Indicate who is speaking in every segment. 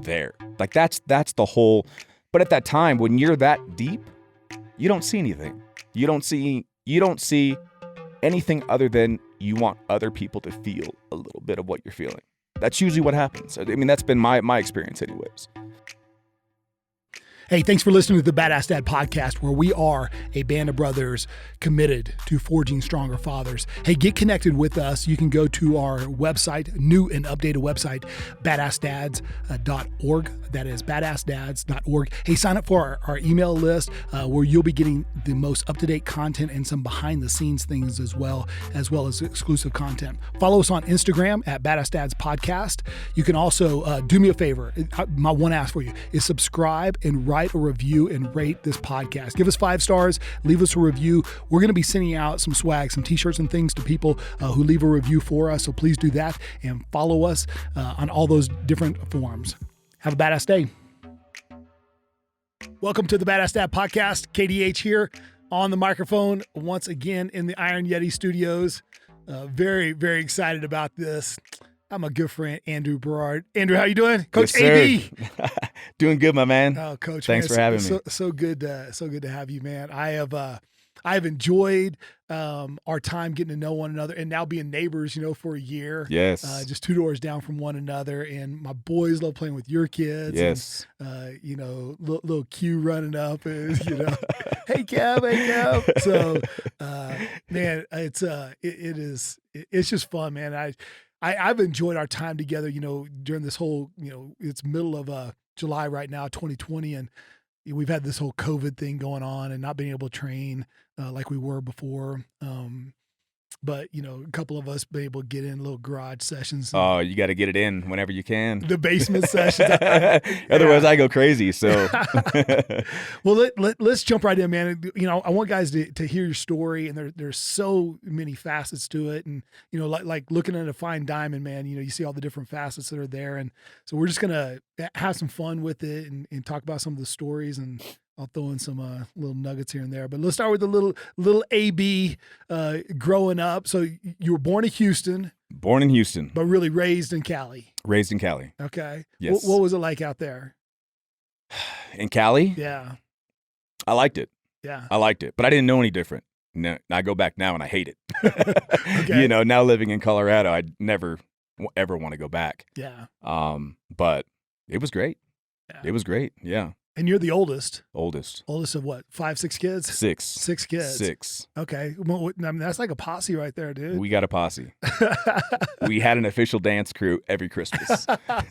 Speaker 1: there. Like that's the whole. But at that time, when you're that deep, you don't see anything. You don't see anything other than you want other people to feel a little bit of what you're feeling. That's usually what happens. I mean, that's been my experience anyways.
Speaker 2: Hey, thanks for listening to the Badass Dad podcast, where we are a band of brothers committed to forging stronger fathers. Hey, get connected with us. You can go to our website, new and updated website, BadAssDads.org. That is BadAssDads.org. Hey, sign up for our email list where you'll be getting the most up-to-date content and some behind-the-scenes things as well as exclusive content. Follow us on Instagram at Badass Dads Podcast. You can also do me a favor. My one ask for you is subscribe and write a review and rate this podcast. Give us 5 stars, leave us a review. We're going to be sending out some swag, some t-shirts and things to people who leave a review for us. So please do that and follow us on all those different forms. Have a badass day. Welcome to the Badass Dad podcast. KDH here on the microphone once again in the Iron Yeti studios. Very, very excited about this. I'm a good friend, Andrew Berard. Andrew, how you doing? Coach
Speaker 1: yes,
Speaker 2: AB.
Speaker 1: Doing good, my man.
Speaker 2: Oh, Coach.
Speaker 1: Thanks for having me.
Speaker 2: So good to have you, man. I've enjoyed our time getting to know one another and now being neighbors, for a year.
Speaker 1: Yes.
Speaker 2: Just 2 doors down from one another. And my boys love playing with your kids.
Speaker 1: Yes.
Speaker 2: And, little Q running up and, hey, Kev. So, man, it's just fun, man. I've enjoyed our time together, during this whole, it's middle of July right now, 2020. And we've had this whole COVID thing going on and not being able to train like we were before. But, a couple of us been able to get in little garage sessions.
Speaker 1: Oh, you got to get it in whenever you can.
Speaker 2: The basement sessions.
Speaker 1: Otherwise, I go crazy. So,
Speaker 2: well, let's jump right in, man. I want guys to hear your story, and there's so many facets to it. And, like looking at a fine diamond, man, you see all the different facets that are there. And so we're just going to have some fun with it and talk about some of the stories, and I'll throw in some little nuggets here and there. But let's start with the little AB growing up. So you were born in Houston.
Speaker 1: Born in Houston.
Speaker 2: But really raised in Cali.
Speaker 1: Raised in Cali.
Speaker 2: Okay.
Speaker 1: Yes.
Speaker 2: What was it like out there?
Speaker 1: In Cali?
Speaker 2: Yeah.
Speaker 1: I liked it.
Speaker 2: Yeah.
Speaker 1: I liked it. But I didn't know any different. No, I go back now and I hate it.
Speaker 2: Okay.
Speaker 1: Now living in Colorado, I'd never ever want to go back.
Speaker 2: Yeah.
Speaker 1: But it was great.
Speaker 2: Yeah.
Speaker 1: It was great. Yeah.
Speaker 2: And you're the oldest.
Speaker 1: Oldest
Speaker 2: Of what? 5, 6 kids?
Speaker 1: 6.
Speaker 2: 6 kids.
Speaker 1: 6.
Speaker 2: Okay. Well, that's like a posse right there, dude.
Speaker 1: We got a posse. We had an official dance crew every Christmas.
Speaker 2: Oh,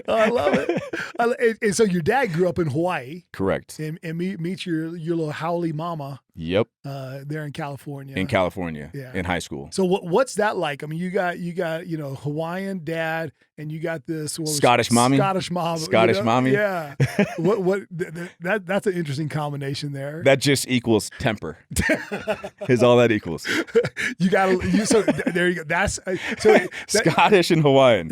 Speaker 2: I love it. And so your dad grew up in Hawaii.
Speaker 1: Correct.
Speaker 2: And meet your little haole mama.
Speaker 1: Yep.
Speaker 2: There in California.
Speaker 1: In California.
Speaker 2: Yeah.
Speaker 1: In high school.
Speaker 2: So what's that like? I mean, you got Hawaiian dad, and you got this
Speaker 1: Scottish mommy.
Speaker 2: Scottish mom.
Speaker 1: Scottish mommy.
Speaker 2: Yeah. That's an interesting combination there.
Speaker 1: That just equals temper. Is all that equals.
Speaker 2: So there you go. That's
Speaker 1: Scottish and Hawaiian.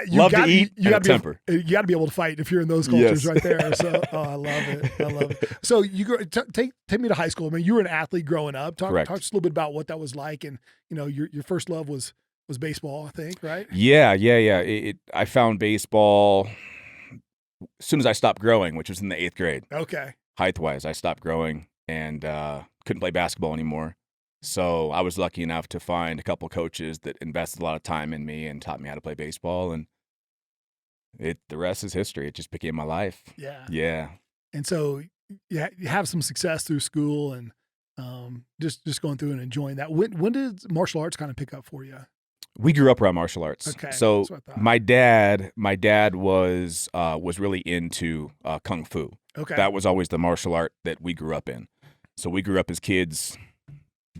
Speaker 1: Love to eat and a temper.
Speaker 2: You got to be able to fight if you're in those cultures.
Speaker 1: Yes.
Speaker 2: Right there. So I love it. So you take me to high school. I mean, you were an athlete growing up. Talk just a little bit about what that was like, and your first love was baseball, I think, right?
Speaker 1: Yeah. I found baseball as soon as I stopped growing, which was in the 8th grade.
Speaker 2: Okay.
Speaker 1: Height-wise, I stopped growing and couldn't play basketball anymore. So I was lucky enough to find a couple coaches that invested a lot of time in me and taught me how to play baseball, and the rest is history. It just became my life.
Speaker 2: Yeah.
Speaker 1: Yeah.
Speaker 2: And so you have some success through school and just going through and enjoying that. When did martial arts kind of pick up for you?
Speaker 1: We grew up around martial arts.
Speaker 2: Okay.
Speaker 1: So my dad was really into kung fu.
Speaker 2: Okay.
Speaker 1: That was always the martial art that we grew up in. So we grew up as kids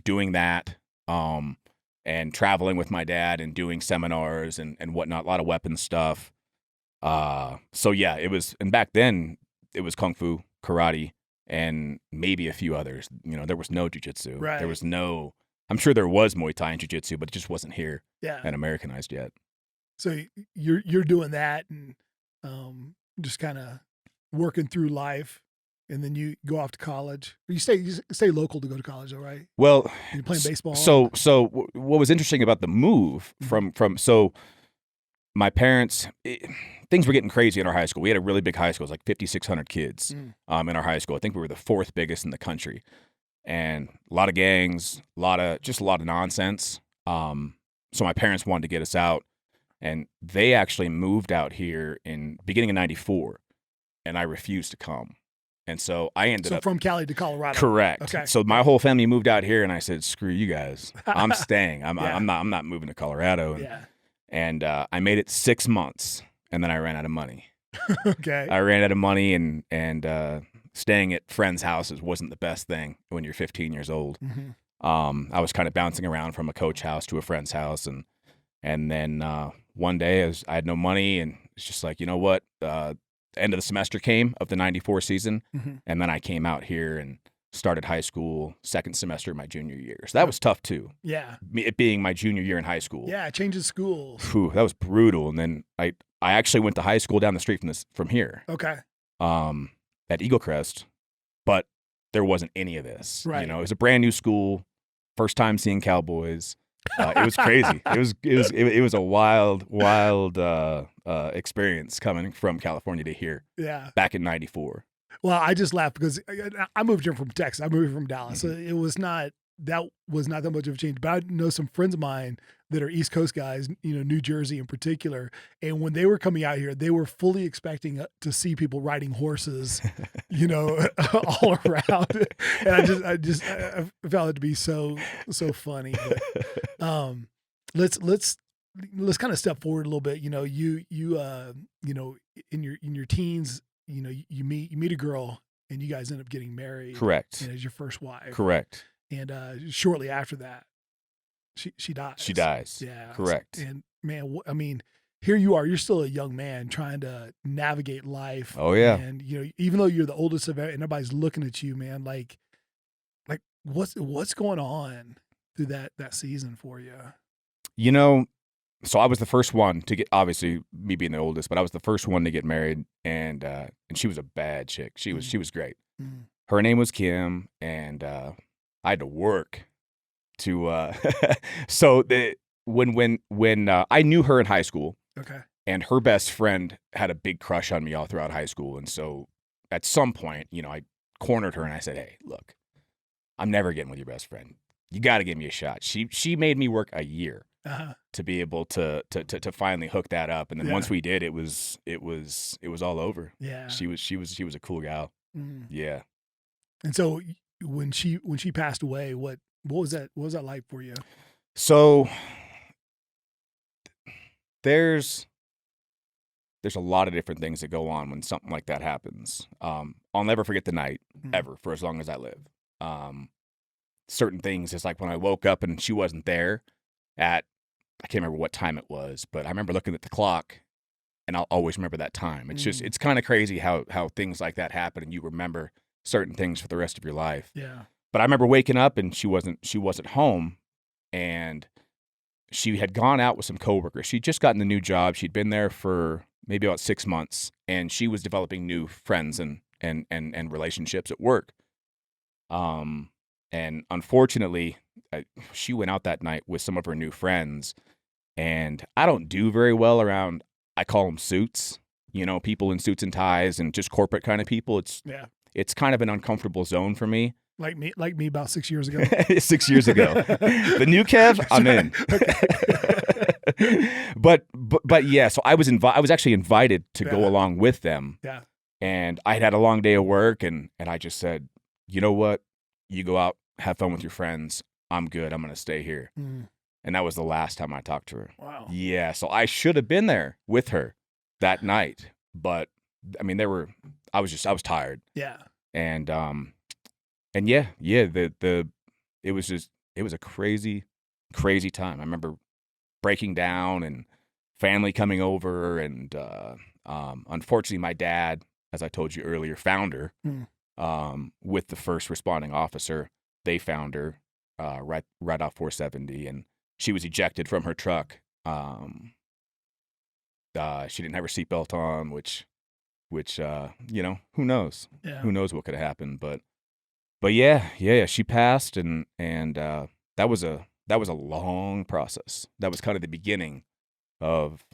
Speaker 1: doing that, and traveling with my dad and doing seminars and whatnot, a lot of weapons stuff. So yeah, and back then it was kung fu, karate, and maybe a few others. There was no jiu-jitsu.
Speaker 2: Right.
Speaker 1: There was no, I'm sure there was Muay Thai and jiu-jitsu, but it just wasn't here and Americanized yet.
Speaker 2: So you're doing that and just kind of working through life, and then you go off to college. You stay local to go to college, though, right?
Speaker 1: Well,
Speaker 2: you're playing baseball.
Speaker 1: So what was interesting about the move from my parents, things were getting crazy in our high school. We had a really big high school. It was like 5,600 kids in our high school. I think we were the 4th biggest in the country. And a lot of gangs, a lot of nonsense. So my parents wanted to get us out. And they actually moved out here in beginning of 94. And I refused to come. And so I ended up
Speaker 2: from Cali to Colorado.
Speaker 1: Correct.
Speaker 2: Okay.
Speaker 1: So my whole family moved out here, and I said, "Screw you guys. I'm staying. I'm not moving to Colorado." And I made it 6 months, and then I ran out of money.
Speaker 2: Okay.
Speaker 1: I ran out of money, and staying at friends' houses wasn't the best thing when you're 15 years old. I was kind of bouncing around from a coach house to a friend's house, and then one day I had no money, and it's just like, you know what? End of the semester came of the 94 season, and then I came out here and started high school second semester of my junior year. So that was tough too.
Speaker 2: Yeah.
Speaker 1: It being my junior year in high school.
Speaker 2: Yeah, changing schools.
Speaker 1: Whew, that was brutal. And then I actually went to high school down the street from here.
Speaker 2: Okay.
Speaker 1: At Eagle Crest, but there wasn't any of this.
Speaker 2: Right.
Speaker 1: You know, it was a brand new school, first time seeing Cowboys. It was crazy. It was a wild experience coming from California to here.
Speaker 2: Yeah.
Speaker 1: Back in '94.
Speaker 2: Well, I just laughed because I moved here from Texas. I moved here from Dallas. So it was not that much of a change. But I know some friends of mine that are East Coast guys, you know, New Jersey in particular. And when they were coming out here, they were fully expecting to see people riding horses, you know, all around. And I found it to be so funny. But, let's kind of step forward a little bit. You know, you know, in your teens, you know, you meet a girl and you guys end up getting married.
Speaker 1: Correct.
Speaker 2: And as your first wife.
Speaker 1: Correct.
Speaker 2: And shortly after that, she dies.
Speaker 1: She dies.
Speaker 2: Yeah.
Speaker 1: Correct.
Speaker 2: And man, I mean, here you are. You're still a young man trying to navigate life.
Speaker 1: Oh yeah.
Speaker 2: And you know, even though you're the oldest of it, and everybody's looking at you, man, like what's going on through that season for you?
Speaker 1: You know, so I was the first one to get, obviously me being the oldest, but I was the first one to get married, and she was a bad chick. She was great.
Speaker 2: Mm.
Speaker 1: Her name was Kim, and I had to work to so when I knew her in high school.
Speaker 2: Okay.
Speaker 1: And her best friend had a big crush on me all throughout high school, and so at some point, you know, I cornered her and I said, "Hey, look, I'm never getting with your best friend. You got to give me a shot." She made me work a year to be able to finally hook that up, and then once we did, it was all over.
Speaker 2: Yeah.
Speaker 1: She was a cool gal.
Speaker 2: Mm.
Speaker 1: Yeah.
Speaker 2: And so when she passed away, what was that like for you?
Speaker 1: So there's a lot of different things that go on when something like that happens. I'll never forget the night ever for as long as I live. Certain things, it's like when I woke up and she wasn't there at, I can't remember what time it was, but I remember looking at the clock and I'll always remember that time. It's just, it's kind of crazy how things like that happen and you remember certain things for the rest of your life.
Speaker 2: Yeah.
Speaker 1: But I remember waking up and she wasn't home, and she had gone out with some coworkers. She'd just gotten a new job. She'd been there for maybe about 6 months, and she was developing new friends and relationships at work. And unfortunately, she went out that night with some of her new friends, and I don't do very well around, I call them suits, you know, people in suits and ties and just corporate kind of people. It's kind of an uncomfortable zone for me.
Speaker 2: Like me about 6 years ago.
Speaker 1: 6 years ago. The new Kev, I'm in. But yeah, so I was actually invited to go along with them.
Speaker 2: Yeah.
Speaker 1: And I had a long day of work, and I just said, you know what? You go out, have fun with your friends. I'm good. I'm going to stay here. Mm. And that was the last time I talked to her.
Speaker 2: Wow.
Speaker 1: Yeah, so I should have been there with her that night, but I mean, I was tired.
Speaker 2: Yeah.
Speaker 1: And yeah, it was a crazy time. I remember breaking down and family coming over, and unfortunately my dad, as I told you earlier, found her with the first responding officer. They found her right off 470, and she was ejected from her truck. She didn't have her seatbelt on, which you know, who knows?
Speaker 2: Yeah.
Speaker 1: Who knows what could have happened, but yeah, she passed, and that was a long process. That was kind of the beginning of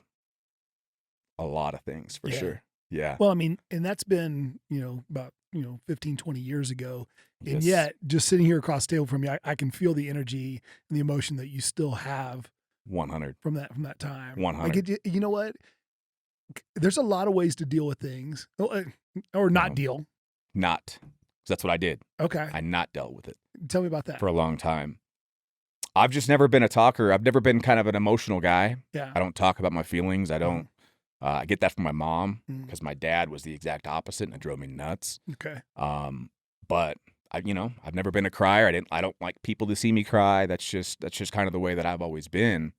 Speaker 1: a lot of things for sure. Yeah.
Speaker 2: Well, I mean, and that's been, about, 15, 20 years ago. And
Speaker 1: Yes.
Speaker 2: yet just sitting here across the table from you, I can feel the energy and the emotion that you still have
Speaker 1: 100.
Speaker 2: from that time.
Speaker 1: 100.
Speaker 2: Like, you know what? There's a lot of ways to deal with things or not deal.
Speaker 1: Not. 'Cause that's what I did.
Speaker 2: Okay.
Speaker 1: I not dealt with it
Speaker 2: Tell me about that.
Speaker 1: for a long time. I've just never been a talker. I've never been kind of an emotional guy.
Speaker 2: Yeah.
Speaker 1: I don't talk about my feelings. I don't. I get that from my mom
Speaker 2: Mm.
Speaker 1: because my dad was the exact opposite, and it drove me nuts.
Speaker 2: Okay.
Speaker 1: But I've never been a crier. I don't like people to see me cry. That's just kind of the way that I've always been.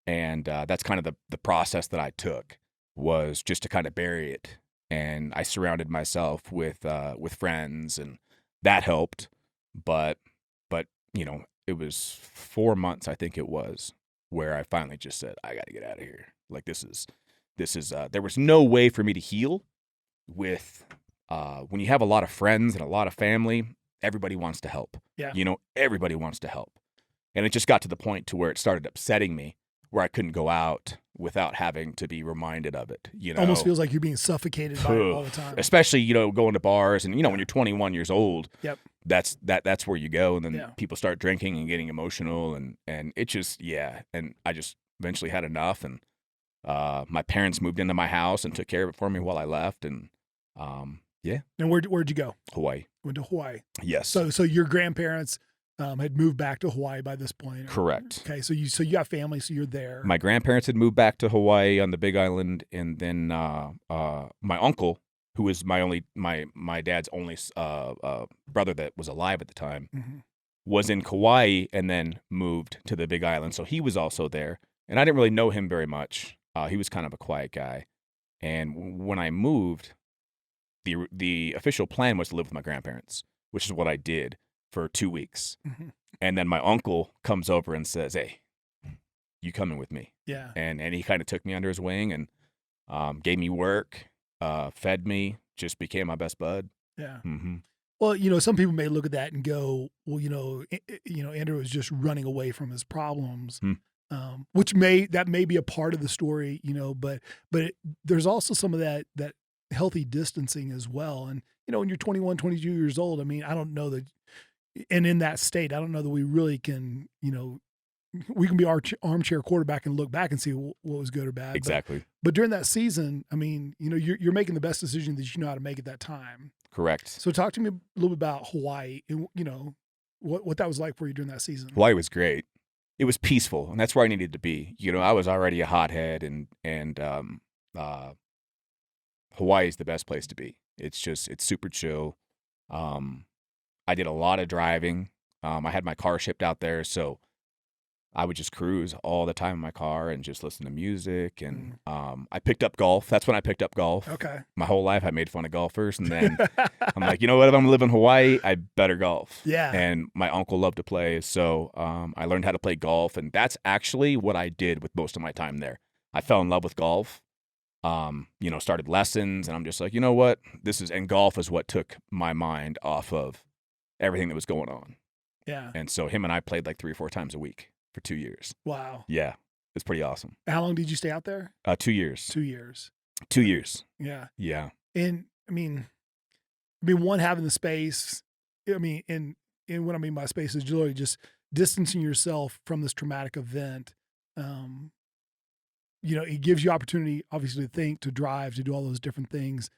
Speaker 1: And that's kind of the process that I took, was just to kind of bury it. And I surrounded myself with friends, and that helped. But it was 4 months, I think it was, where I finally just said, I got to get out of here. Like this is there was no way for me to heal with when you have a lot of friends and a lot of family. Everybody wants to help.
Speaker 2: Yeah.
Speaker 1: Everybody wants to help. And it just got to the point to where it started upsetting me, where I couldn't go out without having to be reminded of it.
Speaker 2: Almost feels like you're being suffocated by it all the time.
Speaker 1: Especially, going to bars and, when you're 21 years old,
Speaker 2: Yep.
Speaker 1: that's where you go. And then
Speaker 2: Yeah.
Speaker 1: people start drinking and getting emotional and it just, and I just eventually had enough. And my parents moved into my house and took care of it for me while I left. And
Speaker 2: And where'd you go?
Speaker 1: Hawaii.
Speaker 2: Went to Hawaii.
Speaker 1: Yes.
Speaker 2: So your grandparents had moved back to Hawaii by this point.
Speaker 1: Correct.
Speaker 2: Okay, so you got family, so you're there.
Speaker 1: My grandparents had moved back to Hawaii on the Big Island, and then my uncle, who was my dad's only brother that was alive at the time,
Speaker 2: Mm-hmm.
Speaker 1: was in Kauai and then moved to the Big Island. So he was also there, and I didn't really know him very much. He was kind of a quiet guy, and when I moved, the official plan was to live with my grandparents, which is what I did for 2 weeks.
Speaker 2: Mm-hmm.
Speaker 1: And then my uncle comes over and says, "Hey, you coming with me?"
Speaker 2: Yeah.
Speaker 1: And he kind of took me under his wing and gave me work, fed me, just became my best bud.
Speaker 2: Yeah.
Speaker 1: Mm-hmm.
Speaker 2: Well, some people may look at that and go, well, Andrew was just running away from his problems, which may be a part of the story, but there's also some of that healthy distancing as well. And, when you're 21, 22 years old, I mean, I don't know that, and in that state, I don't know that we really can, we can be armchair quarterback and look back and see what was good or bad.
Speaker 1: Exactly.
Speaker 2: But during that season, I mean, you're making the best decision that you know how to make at that time.
Speaker 1: Correct.
Speaker 2: So talk to me a little bit about Hawaii and, what that was like for you during that season.
Speaker 1: Hawaii was great. It was peaceful, and that's where I needed to be. I was already a hothead, and Hawaii is the best place to be. It's super chill. I did a lot of driving. I had my car shipped out there, so I would just cruise all the time in my car and just listen to music. And I picked up golf. That's when I picked up golf.
Speaker 2: Okay.
Speaker 1: My whole life I made fun of golfers, and then I'm like, you know what? If I'm gonna live in Hawaii, I better golf.
Speaker 2: Yeah.
Speaker 1: And my uncle loved to play, so I learned how to play golf, and that's actually what I did with most of my time there. I fell in love with golf. Started lessons, and I'm just like, you know what? And golf is what took my mind off of everything that was going on.
Speaker 2: Yeah.
Speaker 1: And so him and I played like 3 or 4 times a week for 2 years.
Speaker 2: Wow.
Speaker 1: Yeah. It's pretty awesome.
Speaker 2: How long did you stay out there?
Speaker 1: 2 years.
Speaker 2: 2 years.
Speaker 1: 2 years.
Speaker 2: Yeah.
Speaker 1: Yeah.
Speaker 2: And I mean, one, having the space, and what I mean by space is literally just distancing yourself from this traumatic event. It gives you opportunity, obviously, to think, to drive, to do all those different things.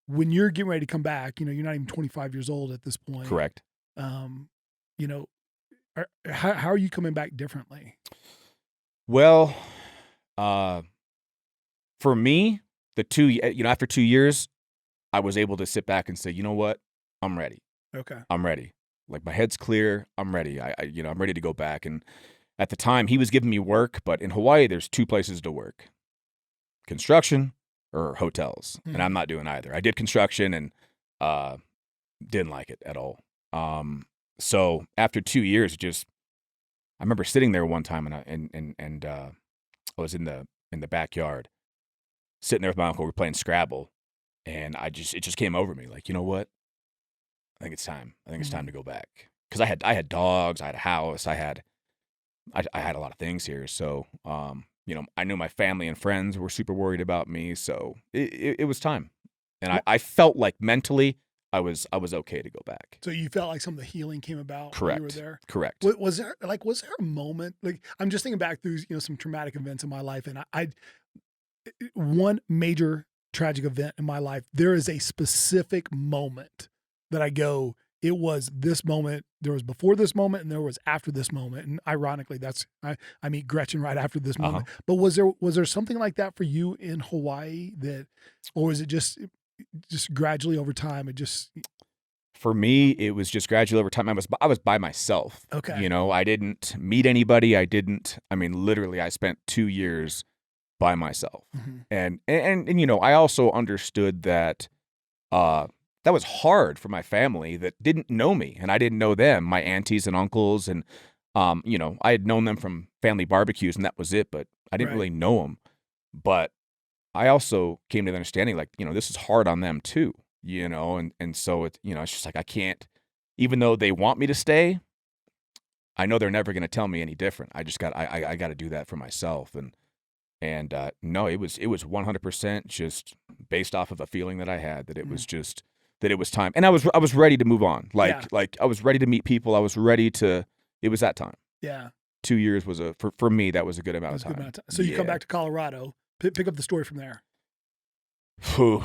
Speaker 2: When you're getting ready to come back, you're not even 25 years old at this point.
Speaker 1: Correct.
Speaker 2: How are you coming back differently?
Speaker 1: Well, for me, after 2 years, I was able to sit back and say, you know what? I'm ready.
Speaker 2: Okay.
Speaker 1: I'm ready. Like, my head's clear. I'm ready. I'm ready to go back. And at the time, he was giving me work, but in Hawaii, there's 2 places to work: construction or hotels. And I'm not doing either. I did construction and didn't like it at all. So after 2 years, I remember sitting there one time and I was in the backyard, sitting there with my uncle. We were playing Scrabble, and it just came over me, like, you know what? I think it's time. I think it's time to go back, because I had dogs, I had a house, I had a lot of things here. So I knew my family and friends were super worried about me, so it was time. And I felt like mentally I was okay to go back.
Speaker 2: So you felt like some of the healing came about when you were
Speaker 1: Correct.
Speaker 2: there?
Speaker 1: Correct.
Speaker 2: Was there a moment, like, I'm just thinking back through, some traumatic events in my life, and I one major tragic event in my life, there is a specific moment that I go, it was this moment, there was before this moment, and there was after this moment. And ironically, I meet Gretchen right after this
Speaker 1: Uh-huh.
Speaker 2: moment. But was there something like that for you in Hawaii or was it just gradually over time?
Speaker 1: For me, it was just gradually over time. I was by myself.
Speaker 2: Okay.
Speaker 1: I didn't meet anybody. Literally, I spent 2 years by myself.
Speaker 2: Mm-hmm.
Speaker 1: And I also understood that that was hard for my family that didn't know me, and I didn't know them, my aunties and uncles, and I had known them from family barbecues, and that was it, but I didn't
Speaker 2: Right.
Speaker 1: really know them. But I also came to the understanding, like, this is hard on them too, and so it's just like I can't, even though they want me to stay, I know they're never going to tell me any different. I got to do that for myself, and no, it was 100% just based off of a feeling that I had that it was just that it was time, and I was ready to move on. Like I was ready to meet people. I was ready to. It was that time.
Speaker 2: Yeah.
Speaker 1: 2 years was for me, that was a good amount of time.
Speaker 2: So you come back to Colorado. Pick up the story from there.
Speaker 1: Whew.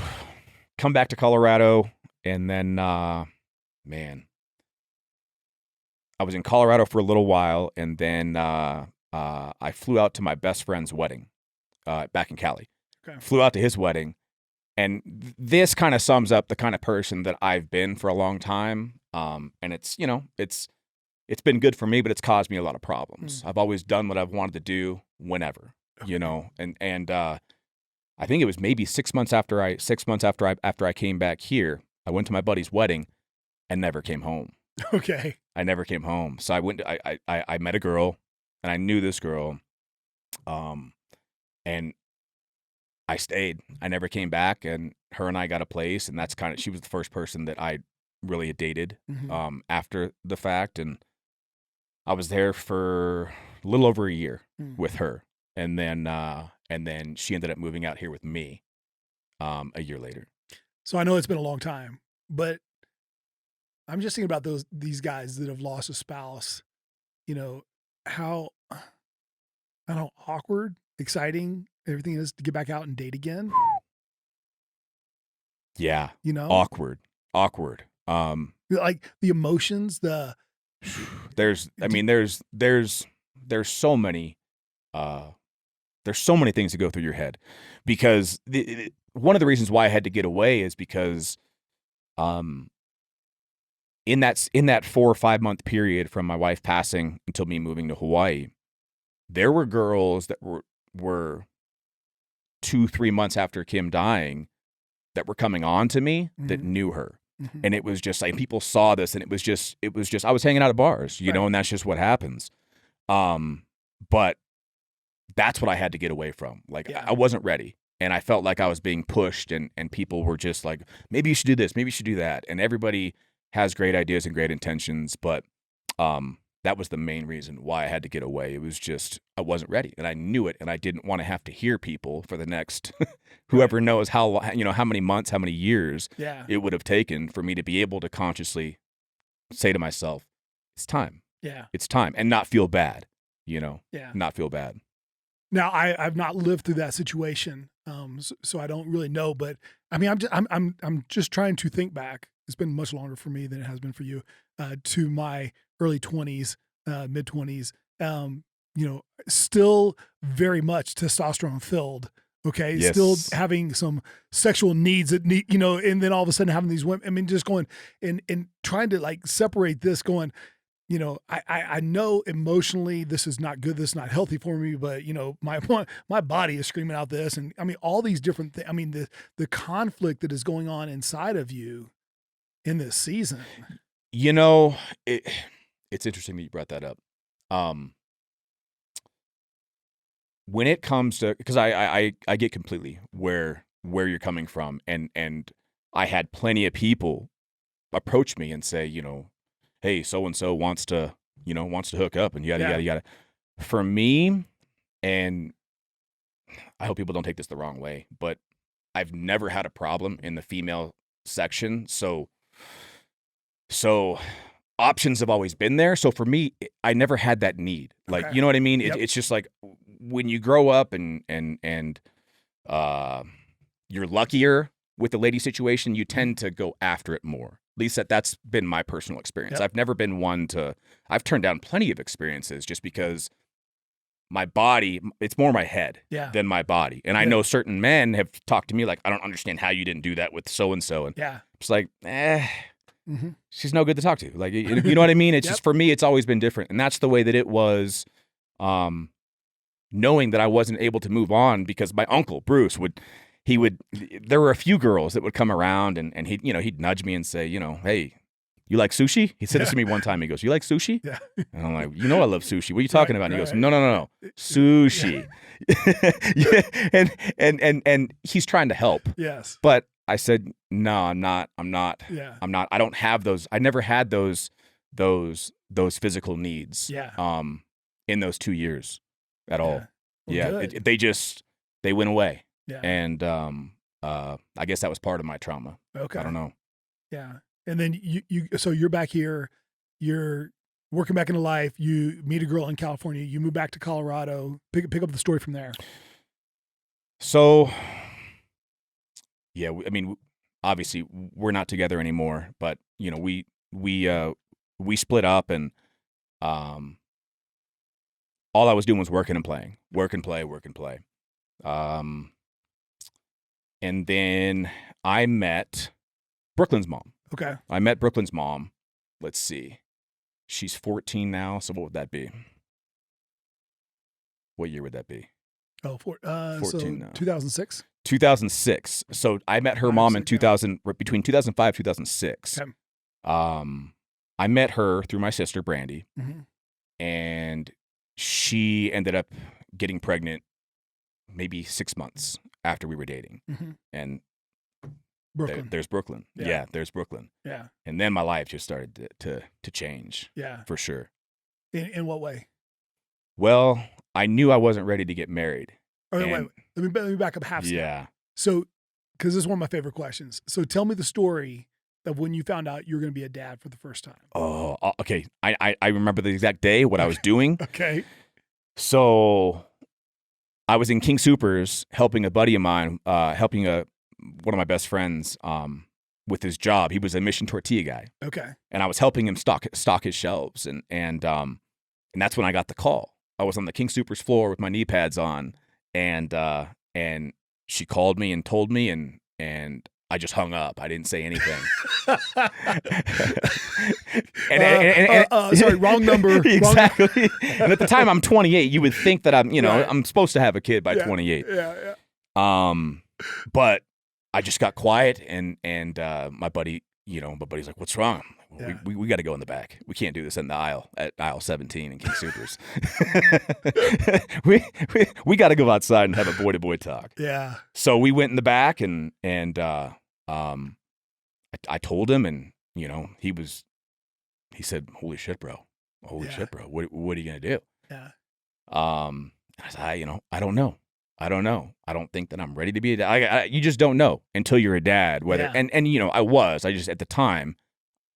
Speaker 1: Come back to Colorado, and then man, I was in Colorado for a little while, and then I flew out to my best friend's wedding back in Cali.
Speaker 2: Okay.
Speaker 1: Flew out to his wedding, and this kind of sums up the kind of person that I've been for a long time. And it's been good for me, but it's caused me a lot of problems. I've always done what I've wanted to do whenever, and I think it was maybe 6 months after I came back here, I went to my buddy's wedding and never came home.
Speaker 2: Okay.
Speaker 1: I never came home. So I met a girl, and I knew this girl, and I stayed. I never came back, and her and I got a place, and she was the first person that I really had dated after the fact, and I was there for a little over a year with her, and then she ended up moving out here with me a year later.
Speaker 2: So I know it's been a long time, but I'm just thinking about these guys that have lost a spouse. How, I don't know, awkward, exciting everything is to get back out and date again.
Speaker 1: Yeah. Awkward.
Speaker 2: Like the emotions,
Speaker 1: there's so many things to go through your head, because one of the reasons why I had to get away is because in that 4 or 5 month period from my wife passing until me moving to Hawaii, there were girls that were 2-3 months after Kim dying that were coming on to me that knew her. And it was just like, people saw this, and it was just I was hanging out at bars, and that's just what happens. But that's what I had to get away from. Like, I wasn't ready, and I felt like I was being pushed, and people were just like, maybe you should do this, maybe you should do that. And everybody has great ideas and great intentions, but that was the main reason why I had to get away. It was just, I wasn't ready, and I knew it, and I didn't want to have to hear people for the next whoever knows how many months, how many years it would have taken for me to be able to consciously say to myself, it's time.
Speaker 2: Yeah.
Speaker 1: It's time, and not feel bad, not feel bad.
Speaker 2: Now I've not lived through that situation. So I don't really know, but I mean, I'm just trying to think back. It's been much longer for me than it has been for you, to my early 20s, mid 20s, still very much testosterone filled. Okay.
Speaker 1: Yes.
Speaker 2: Still having some sexual needs that need, and then all of a sudden having these women, I mean, just going and trying to like separate this going, I know emotionally this is not good. This is not healthy for me, but my body is screaming out this. And I mean, all these different things. I mean, the conflict that is going on inside of you in this season.
Speaker 1: It's interesting that you brought that up. When it comes to, because I get completely where you're coming from, and I had plenty of people approach me and say, hey, so and so wants to hook up, and yada yada yada. For me, and I hope people don't take this the wrong way, but I've never had a problem in the female section. So options have always been there. So for me, I never had that need. Like,
Speaker 2: Okay.
Speaker 1: you know what I mean?
Speaker 2: Yep.
Speaker 1: It's just like when you grow up and you're luckier with the lady situation, you tend to go after it more. At least that's been my personal experience.
Speaker 2: Yep.
Speaker 1: I've never been one I've turned down plenty of experiences just because my body, it's more my head than my body. And I know certain men have talked to me like, I don't understand how you didn't do that with so-and-so. And it's like, she's no good to talk to. Like, you know what I mean? It's just, for me, it's always been different. And that's the way that it was, knowing that I wasn't able to move on because my uncle, Bruce, there were a few girls that would come around and he'd nudge me and say, hey, you like sushi? He said this to me one time. He goes, you like sushi? Yeah. And I'm like, I love sushi. What are you talking about? And he goes, no. Sushi. Yeah. And he's trying to help. Yes. But I said, no, I'm not. Yeah. I'm not. I don't have those. I never had those physical needs. Yeah. In those 2 years at all. Well, they went away. Yeah. And I guess that was part of my trauma. Okay. I don't know.
Speaker 2: Yeah. And then so you're back here, you're working back into life, you meet a girl in California, you move back to Colorado, pick up the story from there.
Speaker 1: So, yeah, obviously we're not together anymore, but we split up, and all I was doing was working and playing, work and play. And then I met Brooklyn's mom. Okay. I met Brooklyn's mom. Let's see. She's 14 now, so what would that be? What year would that be?
Speaker 2: 14 so 2006?
Speaker 1: 2006. So I met her mom in between 2005 2006. Okay. I met her through my sister, Brandy, and she ended up getting pregnant maybe 6 months after we were dating. And Brooklyn. There's Brooklyn. Yeah, there's Brooklyn. Yeah. And then my life just started to change. Yeah. For sure.
Speaker 2: In what way?
Speaker 1: Well, I knew I wasn't ready to get married.
Speaker 2: Wait. Let me back up half step.
Speaker 1: Yeah.
Speaker 2: So, because this is one of my favorite questions. So tell me the story of when you found out you were going to be a dad for the first time.
Speaker 1: Oh, okay. I remember the exact day, what I was doing.
Speaker 2: Okay.
Speaker 1: So I was in King Soopers helping a buddy of mine, one of my best friends with his job. He was a Mission Tortilla guy. Okay. And I was helping him stock his shelves. And that's when I got the call. I was on the King Soopers floor with my knee pads on, and she called me and told me, and I just hung up. I didn't say anything.
Speaker 2: Sorry, wrong number.
Speaker 1: Exactly. And at the time, I'm 28. You would think that I'm supposed to have a kid by 28.
Speaker 2: Yeah.
Speaker 1: But I just got quiet, and my buddy's like, "What's wrong?" We got to go in the back. We can't do this in the aisle at aisle 17 in King Soopers. we got to go outside and have a boy to boy talk. Yeah. So we went in the back, and I told him, and he said, "Holy shit, bro! Shit, bro! What are you gonna do?" Yeah. I said, I don't know. I don't think that I'm ready to be a dad. You just don't know until you're a dad. Whether and I was. I just at the time,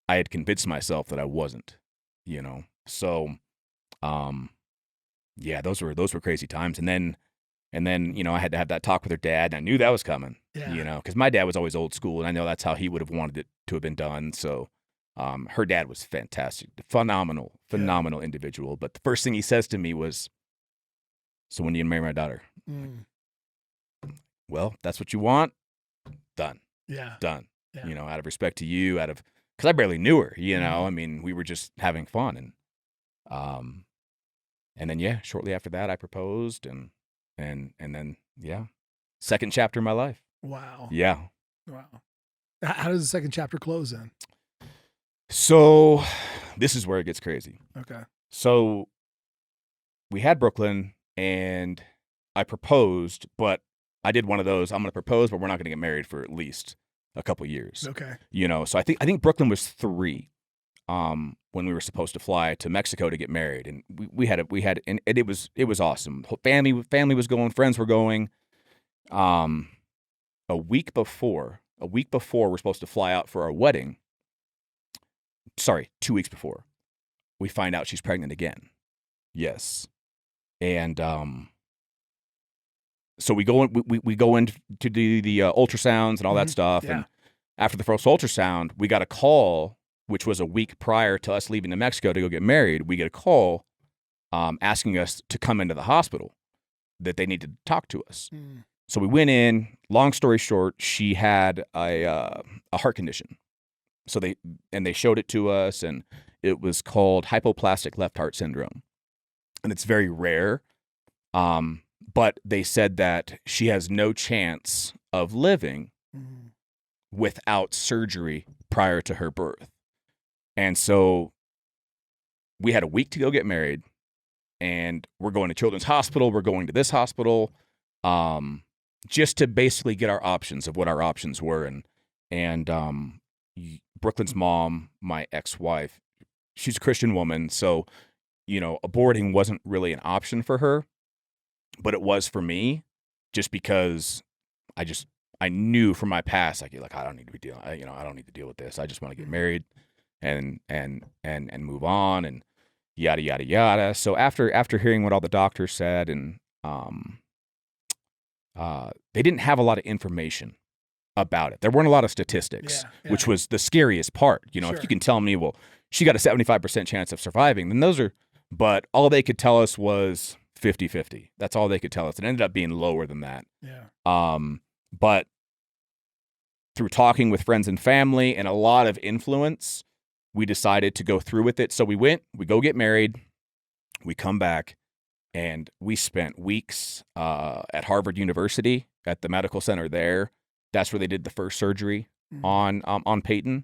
Speaker 1: I had convinced myself that I wasn't. So, yeah, those were crazy times. And then I had to have that talk with her dad, and I knew that was coming. Yeah. Because my dad was always old school, and I know that's how he would have wanted it to have been done. So, her dad was fantastic, phenomenal individual. But the first thing he says to me was, "So when do you marry my daughter?" Well, that's what you want. Done. Yeah. Done. Yeah. Out of respect to you, because I barely knew her. I mean, we were just having fun, and then shortly after that, I proposed, and then second chapter of my life.
Speaker 2: Wow.
Speaker 1: Yeah.
Speaker 2: Wow. How does the second chapter close then?
Speaker 1: So, this is where it gets crazy.
Speaker 2: Okay.
Speaker 1: So, we had Brooklyn, and I proposed, but I did one of those. I'm going to propose, but we're not going to get married for at least a couple years.
Speaker 2: Okay.
Speaker 1: So I think Brooklyn was 3. when we were supposed to fly to Mexico to get married, and we had and it was awesome. Family was going, friends were going. A week before we're supposed to fly out for our wedding. Sorry, 2 weeks before, we find out she's pregnant again. Yes, and so we go in to do the ultrasounds and all that stuff,
Speaker 2: Yeah.
Speaker 1: and after the first ultrasound, we got a call, which was a week prior to us leaving to Mexico to go get married. We get a call asking us to come into the hospital, that they needed to talk to us. So we went in. Long story short, she had a heart condition. So they showed it to us, and it was called hypoplastic left heart syndrome, and it's very rare. But they said that she has no chance of living without surgery prior to her birth. And so we had a week to go get married, and we're going to Children's Hospital. We're going to this hospital, just to basically get our options of what our options were. And Brooklyn's mom, my ex-wife, she's a Christian woman, so aborting wasn't really an option for her, but it was for me, just because I knew from my past, like I don't need to be dealing, I don't need to deal with this. I just want to get married and move on, and yada yada yada. So after hearing what all the doctors said, and they didn't have a lot of information about it. There weren't a lot of statistics, which was the scariest part. If you can tell me, well, she got a 75% chance of surviving, then those are, but all they could tell us was 50-50. That's all they could tell us. It ended up being lower than that. Yeah. But through talking with friends and family and a lot of influence, we decided to go through with it. So we go get married, we come back, and we spent weeks at Harvard University at the medical center there. That's where they did the first surgery on Peyton.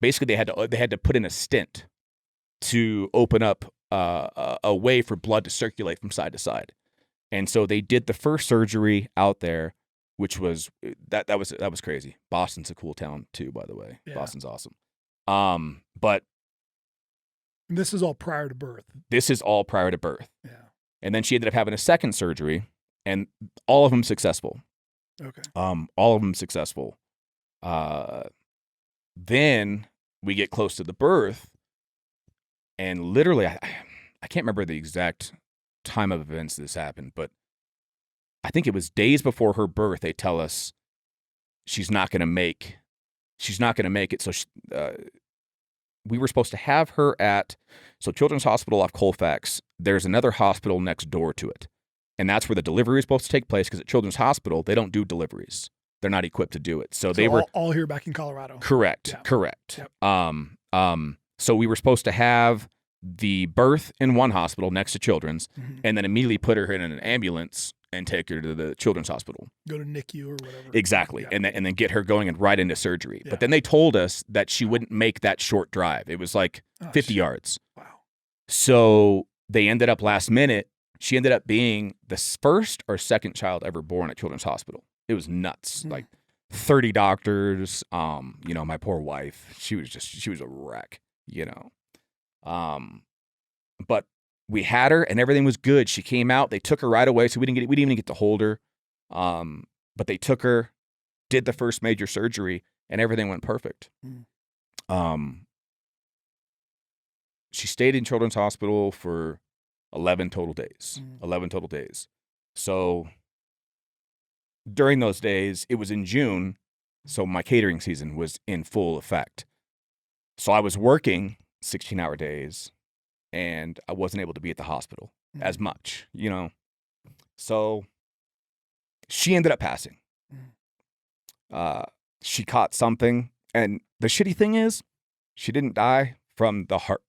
Speaker 1: Basically, they had to put in a stent to open up a way for blood to circulate from side to side, and so they did the first surgery out there, which was that was crazy. Boston's a cool town too, by the way. Yeah. Boston's awesome. But
Speaker 2: this is all prior to birth.
Speaker 1: This is all prior to birth.
Speaker 2: Yeah.
Speaker 1: And then she ended up having a second surgery, and all of them successful.
Speaker 2: Okay.
Speaker 1: All of them successful. Then we get close to the birth, and literally, I can't remember the exact time of events this happened, but I think it was days before her birth. They tell us she's not going to make it. So we were supposed to have her at Children's Hospital off Colfax. There's another hospital next door to it. And that's where the delivery is supposed to take place, because at Children's Hospital, they don't do deliveries. They're not equipped to do it. So they were
Speaker 2: all here back in Colorado.
Speaker 1: Correct.
Speaker 2: Yeah.
Speaker 1: Correct.
Speaker 2: Yep.
Speaker 1: So we were supposed to have the birth in one hospital next to Children's, and then immediately put her in an ambulance and take her to the Children's Hospital.
Speaker 2: Go to NICU or whatever.
Speaker 1: Exactly.
Speaker 2: Yeah.
Speaker 1: And then get her going and right into surgery.
Speaker 2: Yeah.
Speaker 1: But then they told us that she wouldn't make that short drive. It was like 50 yards.
Speaker 2: Wow.
Speaker 1: So they ended up last minute. She ended up being the first or second child ever born at Children's Hospital. It was nuts. Like 30 doctors. My poor wife, she was a wreck, but we had her and everything was good. She came out, they took her right away. So we didn't even get to hold her. But they took her, did the first major surgery, and everything went perfect. She stayed in Children's Hospital for 11 total days. 11 total days. So during those days, it was in June, so my catering season was in full effect. So I was working 16-hour days, and I wasn't able to be at the hospital as much, So she ended up passing. She caught something, and the shitty thing is, she didn't die from the heart.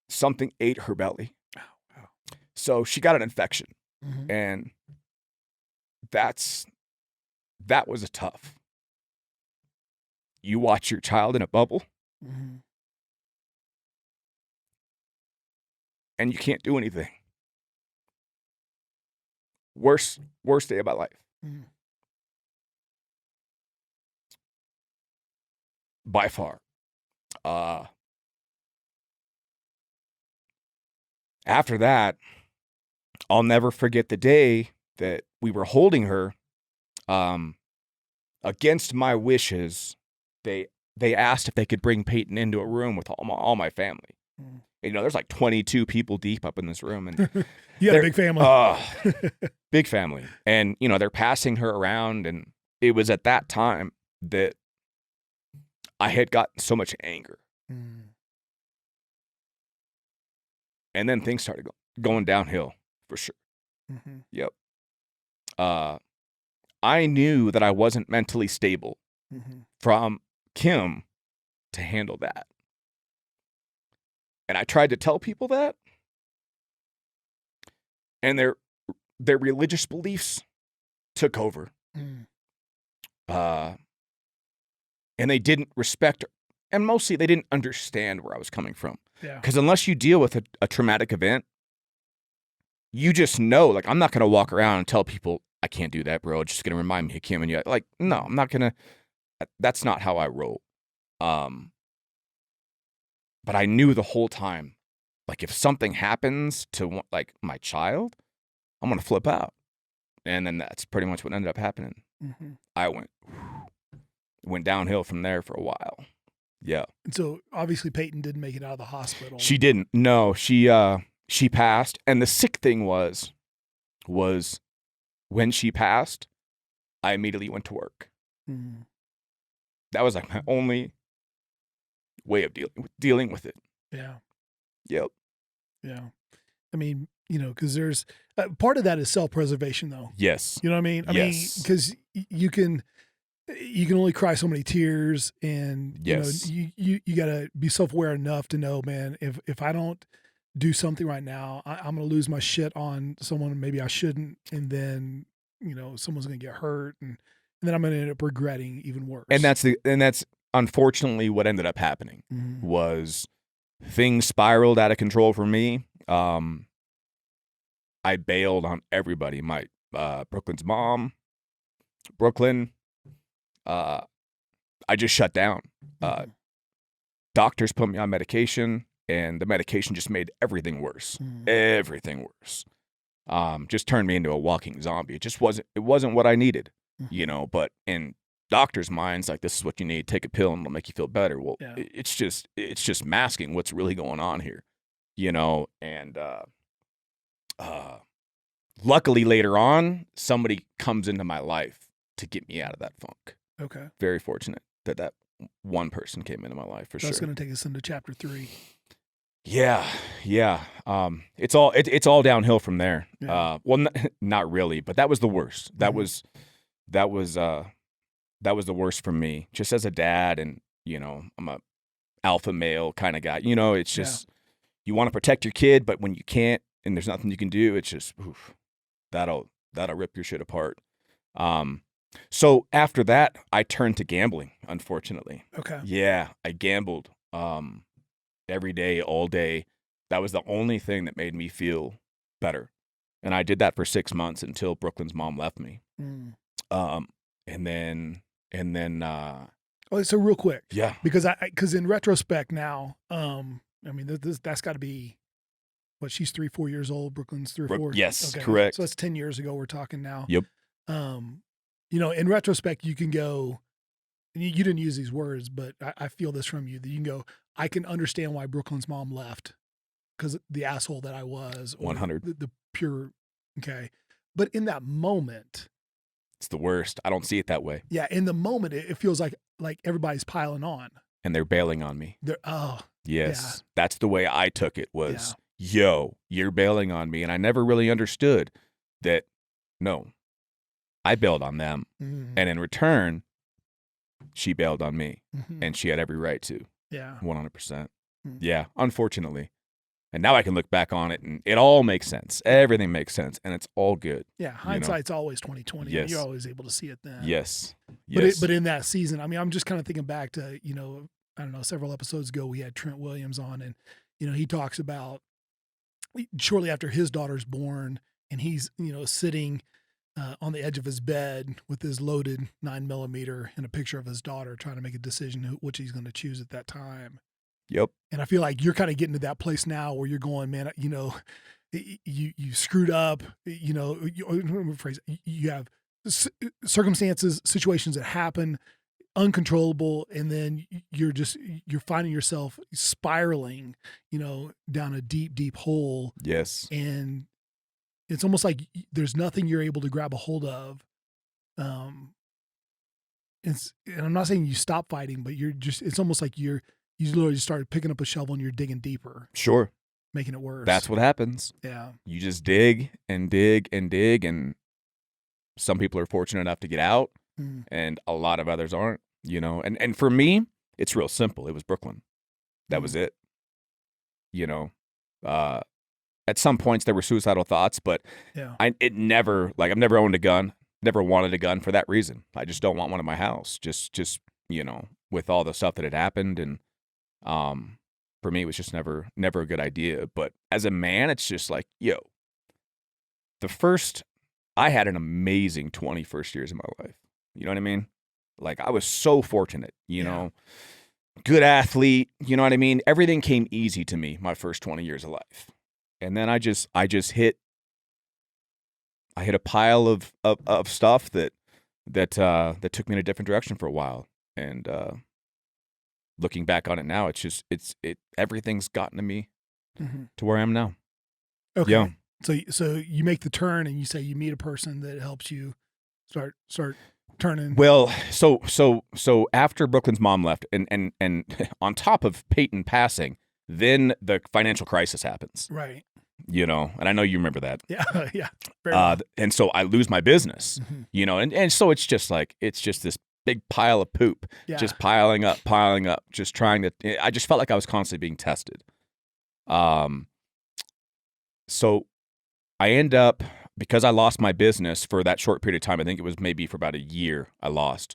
Speaker 1: Something ate her belly. Oh. So she got an infection, and that was a tough. You watch your child in a bubble, and you can't do anything. Worst day of my life. By far. After that, I'll never forget the day that we were holding her. Against my wishes, they asked if they could bring Peyton into a room with all my family.
Speaker 2: Mm.
Speaker 1: You know, there's like 22 people deep up in this room, and
Speaker 2: you got a big family.
Speaker 1: Big family. And you know, they're passing her around, and it was at that time that I had gotten so much anger.
Speaker 2: Mm.
Speaker 1: And then things started going downhill for sure.
Speaker 2: Mm-hmm.
Speaker 1: Yep. I knew that I wasn't mentally stable from Kim to handle that. And I tried to tell people that. And their religious beliefs took over.
Speaker 2: Mm.
Speaker 1: And they didn't respect her. And mostly they didn't understand where I was coming from.
Speaker 2: Yeah.
Speaker 1: Because unless you deal with a traumatic event, you just know, like, I'm not going to walk around and tell people, I can't do that, bro. It's just going to remind me of Kim and you. Like, no, I'm not going to. That's not how I roll. But I knew the whole time, like, if something happens to, like, my child, I'm going to flip out. And then that's pretty much what ended up happening.
Speaker 2: Mm-hmm.
Speaker 1: I went downhill from there for a while. Yeah.
Speaker 2: And so obviously Peyton didn't make it out of the hospital.
Speaker 1: She didn't. No, she passed. And the sick thing was when she passed, I immediately went to work.
Speaker 2: Mm.
Speaker 1: That was like my only way of dealing with it.
Speaker 2: Yeah.
Speaker 1: Yep.
Speaker 2: Yeah. I mean, you know, because there's part of that is self-preservation, though.
Speaker 1: Yes.
Speaker 2: You know what I mean? I mean, because you can only cry so many tears, and
Speaker 1: yes.
Speaker 2: you gotta be self-aware enough to know, man, if I don't do something right now, I'm gonna lose my shit on someone maybe I shouldn't, and then someone's gonna get hurt, and then I'm gonna end up regretting even worse.
Speaker 1: And that's unfortunately what ended up happening.
Speaker 2: Mm-hmm.
Speaker 1: Was things spiraled out of control for me. I bailed on everybody. My Brooklyn's mom, Brooklyn. I just shut down.
Speaker 2: Mm-hmm.
Speaker 1: Doctors put me on medication, and the medication just made everything worse.
Speaker 2: Mm-hmm.
Speaker 1: Everything worse. Just turned me into a walking zombie. It wasn't what I needed,
Speaker 2: Mm-hmm.
Speaker 1: But in doctors' minds, like, this is what you need. Take a pill and it'll make you feel better. Well,
Speaker 2: yeah.
Speaker 1: it's just masking what's really going on here, And luckily later on, somebody comes into my life to get me out of that funk.
Speaker 2: Okay.
Speaker 1: Very fortunate that one person came into my life for sure.
Speaker 2: That's going to take us into chapter 3.
Speaker 1: Yeah. It's all downhill from there.
Speaker 2: Yeah.
Speaker 1: Well, not really, but that was the worst. That was the worst for me, just as a dad, and I'm a alpha male kind of guy. It's just you want to protect your kid, but when you can't and there's nothing you can do, it's just that'll rip your shit apart. So after that, I turned to gambling, unfortunately.
Speaker 2: Okay.
Speaker 1: Yeah, I gambled every day, all day. That was the only thing that made me feel better. And I did that for 6 months until Brooklyn's mom left me.
Speaker 2: Mm.
Speaker 1: And then
Speaker 2: so real quick.
Speaker 1: Yeah.
Speaker 2: Because in retrospect now, I mean, that's got to be what, she's 3-4 years old. Brooklyn's 3 or 4.
Speaker 1: Yes,
Speaker 2: okay.
Speaker 1: Correct.
Speaker 2: So that's 10 years ago we're talking now.
Speaker 1: Yep.
Speaker 2: In retrospect, you can go, and you didn't use these words, but I feel this from you, that you can go, I can understand why Brooklyn's mom left, because the asshole that I was.
Speaker 1: 100.
Speaker 2: The pure, okay. But in that moment,
Speaker 1: it's the worst. I don't see it that way.
Speaker 2: Yeah, in the moment, it feels like everybody's piling on.
Speaker 1: And they're bailing on me.
Speaker 2: Yes.
Speaker 1: Yeah. That's the way I took it was, yo, you're bailing on me. And I never really understood that, no, I bailed on them.
Speaker 2: Mm-hmm.
Speaker 1: And in return, she bailed on me.
Speaker 2: Mm-hmm.
Speaker 1: And she had every right to.
Speaker 2: Yeah.
Speaker 1: 100%.
Speaker 2: Mm-hmm.
Speaker 1: Yeah, unfortunately. And now I can look back on it and it all makes sense. Everything makes sense. And it's all good.
Speaker 2: Yeah, hindsight's always 20/20.
Speaker 1: Yes.
Speaker 2: You're always able to see it then.
Speaker 1: Yes.
Speaker 2: But in that season, I mean, I'm just kind of thinking back to, I don't know, several episodes ago, we had Trent Williams on, and, he talks about shortly after his daughter's born, and he's, sitting on the edge of his bed with his loaded 9mm and a picture of his daughter, trying to make a decision which he's going to choose at that time.
Speaker 1: Yep.
Speaker 2: And I feel like you're kind of getting to that place now where you're going, man, you screwed up, you have circumstances, situations that happen, uncontrollable, and then you're finding yourself spiraling, down a deep hole.
Speaker 1: Yes.
Speaker 2: And it's almost like there's nothing you're able to grab a hold of. And I'm not saying you stop fighting, but it's almost like you literally just started picking up a shovel and you're digging deeper.
Speaker 1: Sure.
Speaker 2: Making it worse.
Speaker 1: That's what happens.
Speaker 2: Yeah.
Speaker 1: You just dig and dig and dig, and some people are fortunate enough to get out, and a lot of others aren't, And for me, it's real simple. It was Brooklyn. That was it. At some points there were suicidal thoughts, but I've never owned a gun, never wanted a gun for that reason. I just don't want one in my house. Just with all the stuff that had happened, and for me, it was just never a good idea. But as a man, it's just like, I had an amazing 21st years of my life. You know what I mean? Like, I was so fortunate, good athlete, you know what I mean? Everything came easy to me my first 20 years of life. And then I just hit a pile of stuff that took me in a different direction for a while. And, looking back on it now, it's everything's gotten to me to where I am now.
Speaker 2: Okay.
Speaker 1: Yeah.
Speaker 2: So you make the turn and you say you meet a person that helps you start turning.
Speaker 1: Well, so after Brooklyn's mom left, and on top of Peyton passing, then the financial crisis happens.
Speaker 2: Right.
Speaker 1: And I know you remember that.
Speaker 2: Yeah. Yeah. Very well.
Speaker 1: And so I lose my business, and so it's just this big pile of poop, just piling up, just trying to, I just felt like I was constantly being tested. So I end up, because I lost my business for that short period of time, I think it was maybe for about a year I lost.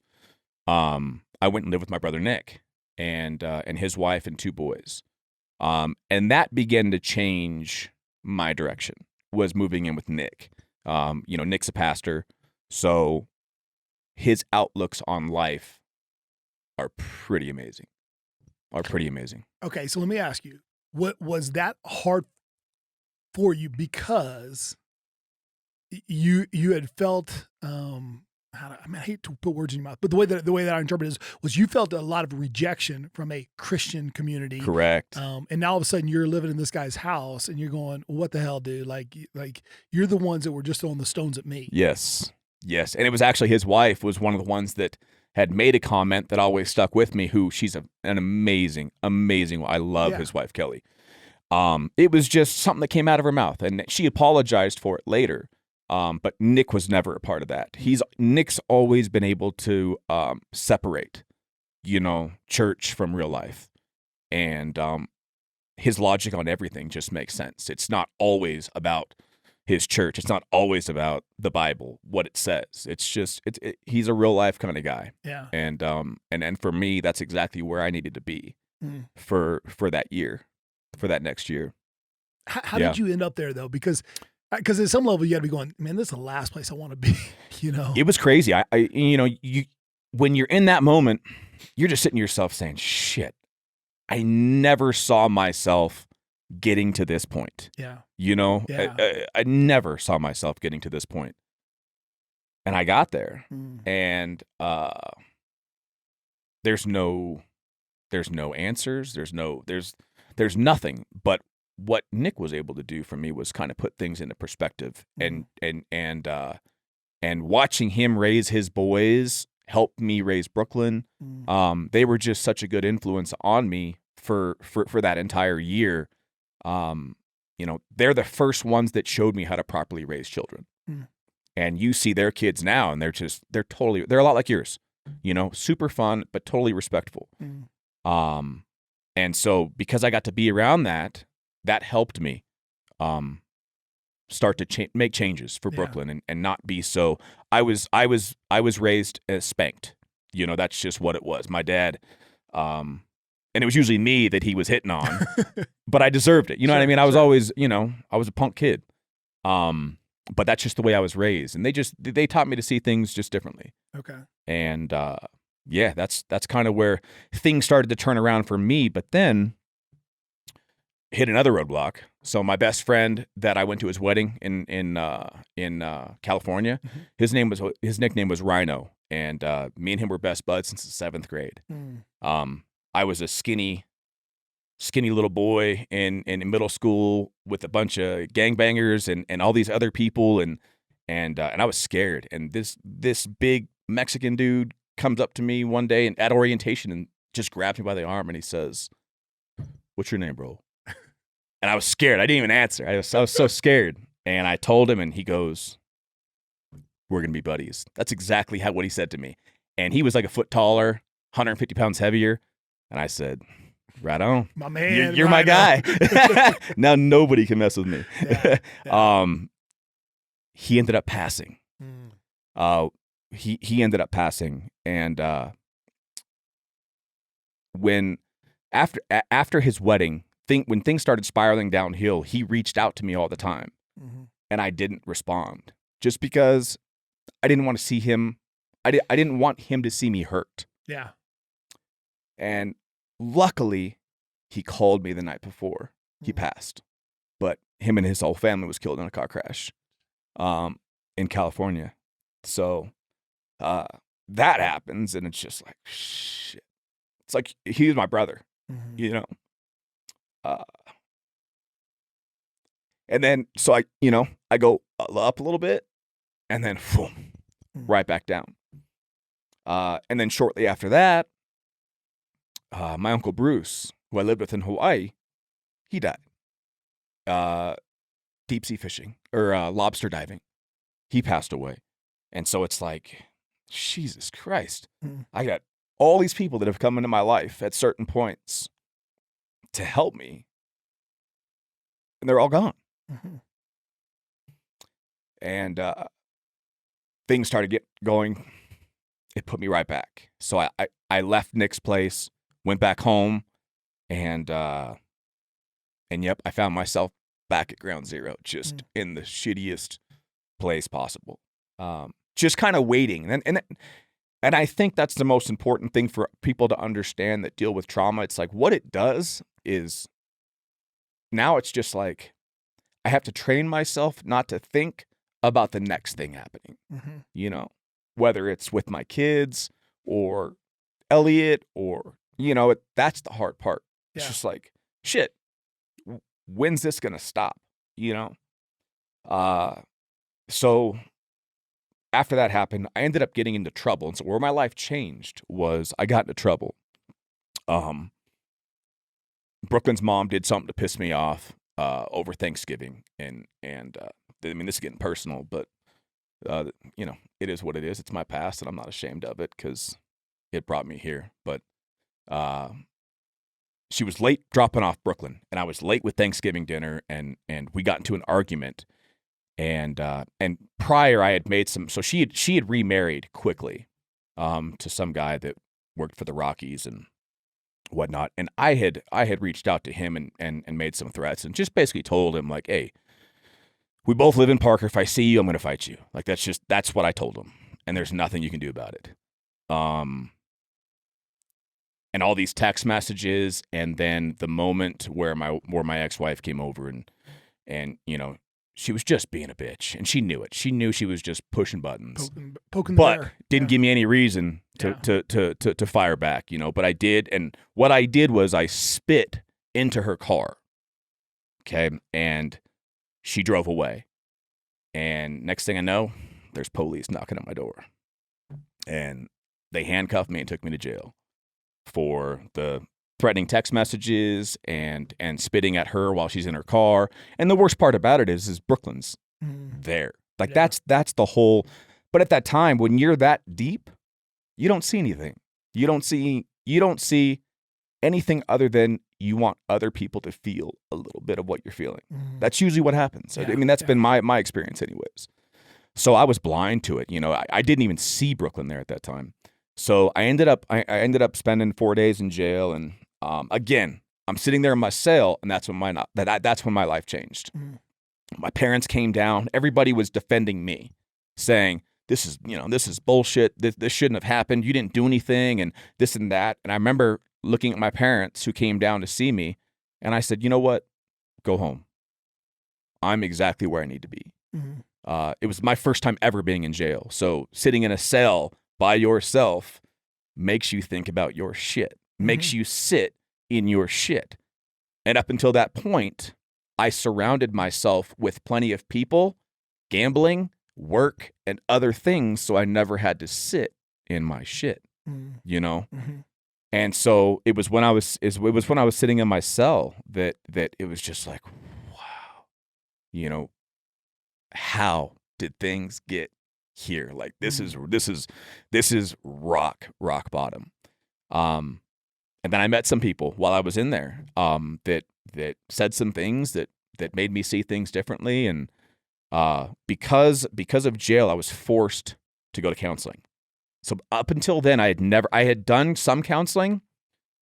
Speaker 1: I went and lived with my brother Nick and his wife and 2 boys. And that began to change my direction, was moving in with Nick. Nick's a pastor, so his outlooks on life are pretty amazing. Okay,
Speaker 2: so let me ask you, what was that hard for you, because you had felt I hate to put words in your mouth, but the way that I interpret it was you felt a lot of rejection from a Christian community.
Speaker 1: Correct.
Speaker 2: And now all of a sudden you're living in this guy's house and you're going, what the hell, dude? Like you're the ones that were just throwing the stones at me.
Speaker 1: Yes. And it was actually his wife was one of the ones that had made a comment that always stuck with me, who she's an amazing, I love his wife, Kelly. It was just something that came out of her mouth, and she apologized for it later. But Nick was never a part of that. Nick's always been able to separate, church from real life. And his logic on everything just makes sense. It's not always about his church. It's not always about the Bible, what it says. It's just he's a real life kind of guy.
Speaker 2: Yeah.
Speaker 1: And for me, that's exactly where I needed to be for that year, for that next year.
Speaker 2: How did you end up there though? Because at some level you got to be going, man, this is the last place I want to be.
Speaker 1: It was crazy. When you're in that moment, you're just sitting to yourself saying, shit, I never saw myself getting to this point.
Speaker 2: Yeah.
Speaker 1: I never saw myself getting to this point. And I got there. And there's no answers. There's nothing. But what Nick was able to do for me was kind of put things into perspective, and watching him raise his boys helped me raise Brooklyn. They were just such a good influence on me for that entire year. They're the first ones that showed me how to properly raise children. And you see their kids now, and they're a lot like yours, super fun, but totally respectful. And so because I got to be around that helped me start to make changes for Brooklyn and not be so. I was raised as spanked. That's just what it was. My dad, and it was usually me that he was hitting on, but I deserved it. You know what I mean? I was always, I was a punk kid. But that's just the way I was raised, and they taught me to see things just differently.
Speaker 2: Okay.
Speaker 1: And that's kind of where things started to turn around for me. But then hit another roadblock. So my best friend that I went to his wedding in California, his nickname was Rhino, and me and him were best buds since the 7th grade. I was a skinny little boy in middle school with a bunch of gangbangers and all these other people, and I was scared. And this big Mexican dude comes up to me one day at orientation and just grabs me by the arm and he says, "What's your name, bro?" And I was scared. I didn't even answer. I was so scared. And I told him, and he goes, "We're gonna be buddies." That's exactly what he said to me. And he was like a foot taller, 150 pounds heavier. And I said, "Right on,
Speaker 2: my man.
Speaker 1: You're my guy." Now nobody can mess with me.
Speaker 2: Yeah.
Speaker 1: He ended up passing. He ended up passing, and when after his wedding, when things started spiraling downhill, he reached out to me all the time, and I didn't respond just because I didn't want to see him. I didn't want him to see me hurt.
Speaker 2: Yeah.
Speaker 1: And luckily, he called me the night before he passed, but him and his whole family was killed in a car crash, in California. So that happens, and it's just like shit. It's like he was my brother, you know. And then so I go up a little bit, and then boom, right back down. And then shortly after that, my uncle Bruce, who I lived with in Hawaii, he died. Deep sea fishing or lobster diving. He passed away. And so it's like, Jesus Christ. I got all these people that have come into my life at certain points to help me, and they're all gone. And things started going. It put me right back. So I left Nick's place, went back home, and yep, I found myself back at ground zero, just in the shittiest place possible. Just kind of waiting. And I think that's the most important thing for people to understand that deal with trauma. It's like what it does is now it's just like I have to train myself not to think about the next thing happening, you know, whether it's with my kids or Elliot or, you know, that's the hard part. Yeah. It's just like, shit, when's this going to stop, you know? So after that happened, I ended up getting into trouble. And so where my life changed was I got into trouble. Brooklyn's mom did something to piss me off over Thanksgiving. And I mean, this is getting personal, but, you know, it is what it is. It's my past, and I'm not ashamed of it because it brought me here. But she was late dropping off Brooklyn, and I was late with Thanksgiving dinner, and we got into an argument. And prior I had made some, so she had remarried quickly, to some guy that worked for the Rockies and whatnot. And I had reached out to him and made some threats and just basically told him like, hey, we both live in Parker. If I see you, I'm going to fight you. Like, that's what I told him. And there's nothing you can do about it. And all these text messages. And then the moment where my ex-wife came over and, you know, she was just being a bitch, and she knew it. She knew she was just pushing buttons,
Speaker 2: poking
Speaker 1: but
Speaker 2: there.
Speaker 1: Didn't give me any reason to fire back, you know. But I did, and what I did was I spit into her car, okay, and she drove away. And next thing I know, there's police knocking at my door, and they handcuffed me and took me to jail for the threatening text messages and spitting at her while she's in her car. And the worst part about it is Brooklyn's there. Like that's the whole, but at that time when you're that deep, you don't see anything. You don't see anything other than you want other people to feel a little bit of what you're feeling. That's usually what happens. I mean, that's been my experience anyways. So I was blind to it. You know, I didn't even see Brooklyn there at that time. So I ended up spending 4 days in jail, and again, I'm sitting there in my cell, and that's when my life changed. My parents came down. Everybody was defending me, saying, "This is bullshit. This shouldn't have happened. You didn't do anything, and this and that." And I remember looking at my parents who came down to see me, and I said, "You know what? go home. I'm exactly where I need to be.
Speaker 2: Mm-hmm.
Speaker 1: It was my first time ever being in jail. So sitting in a cell by yourself makes you think about your shit, makes you sit in your shit. And up until that point, I surrounded myself with plenty of people, gambling, work, and other things, so I never had to sit in my shit, you know?
Speaker 2: Mm-hmm.
Speaker 1: And so it was when I was sitting in my cell that it was just like, wow, you know, how did things get here? Like this is rock bottom. And then I met some people while I was in there that said some things that made me see things differently. And because of jail, I was forced to go to counseling. So up until then, I had done some counseling,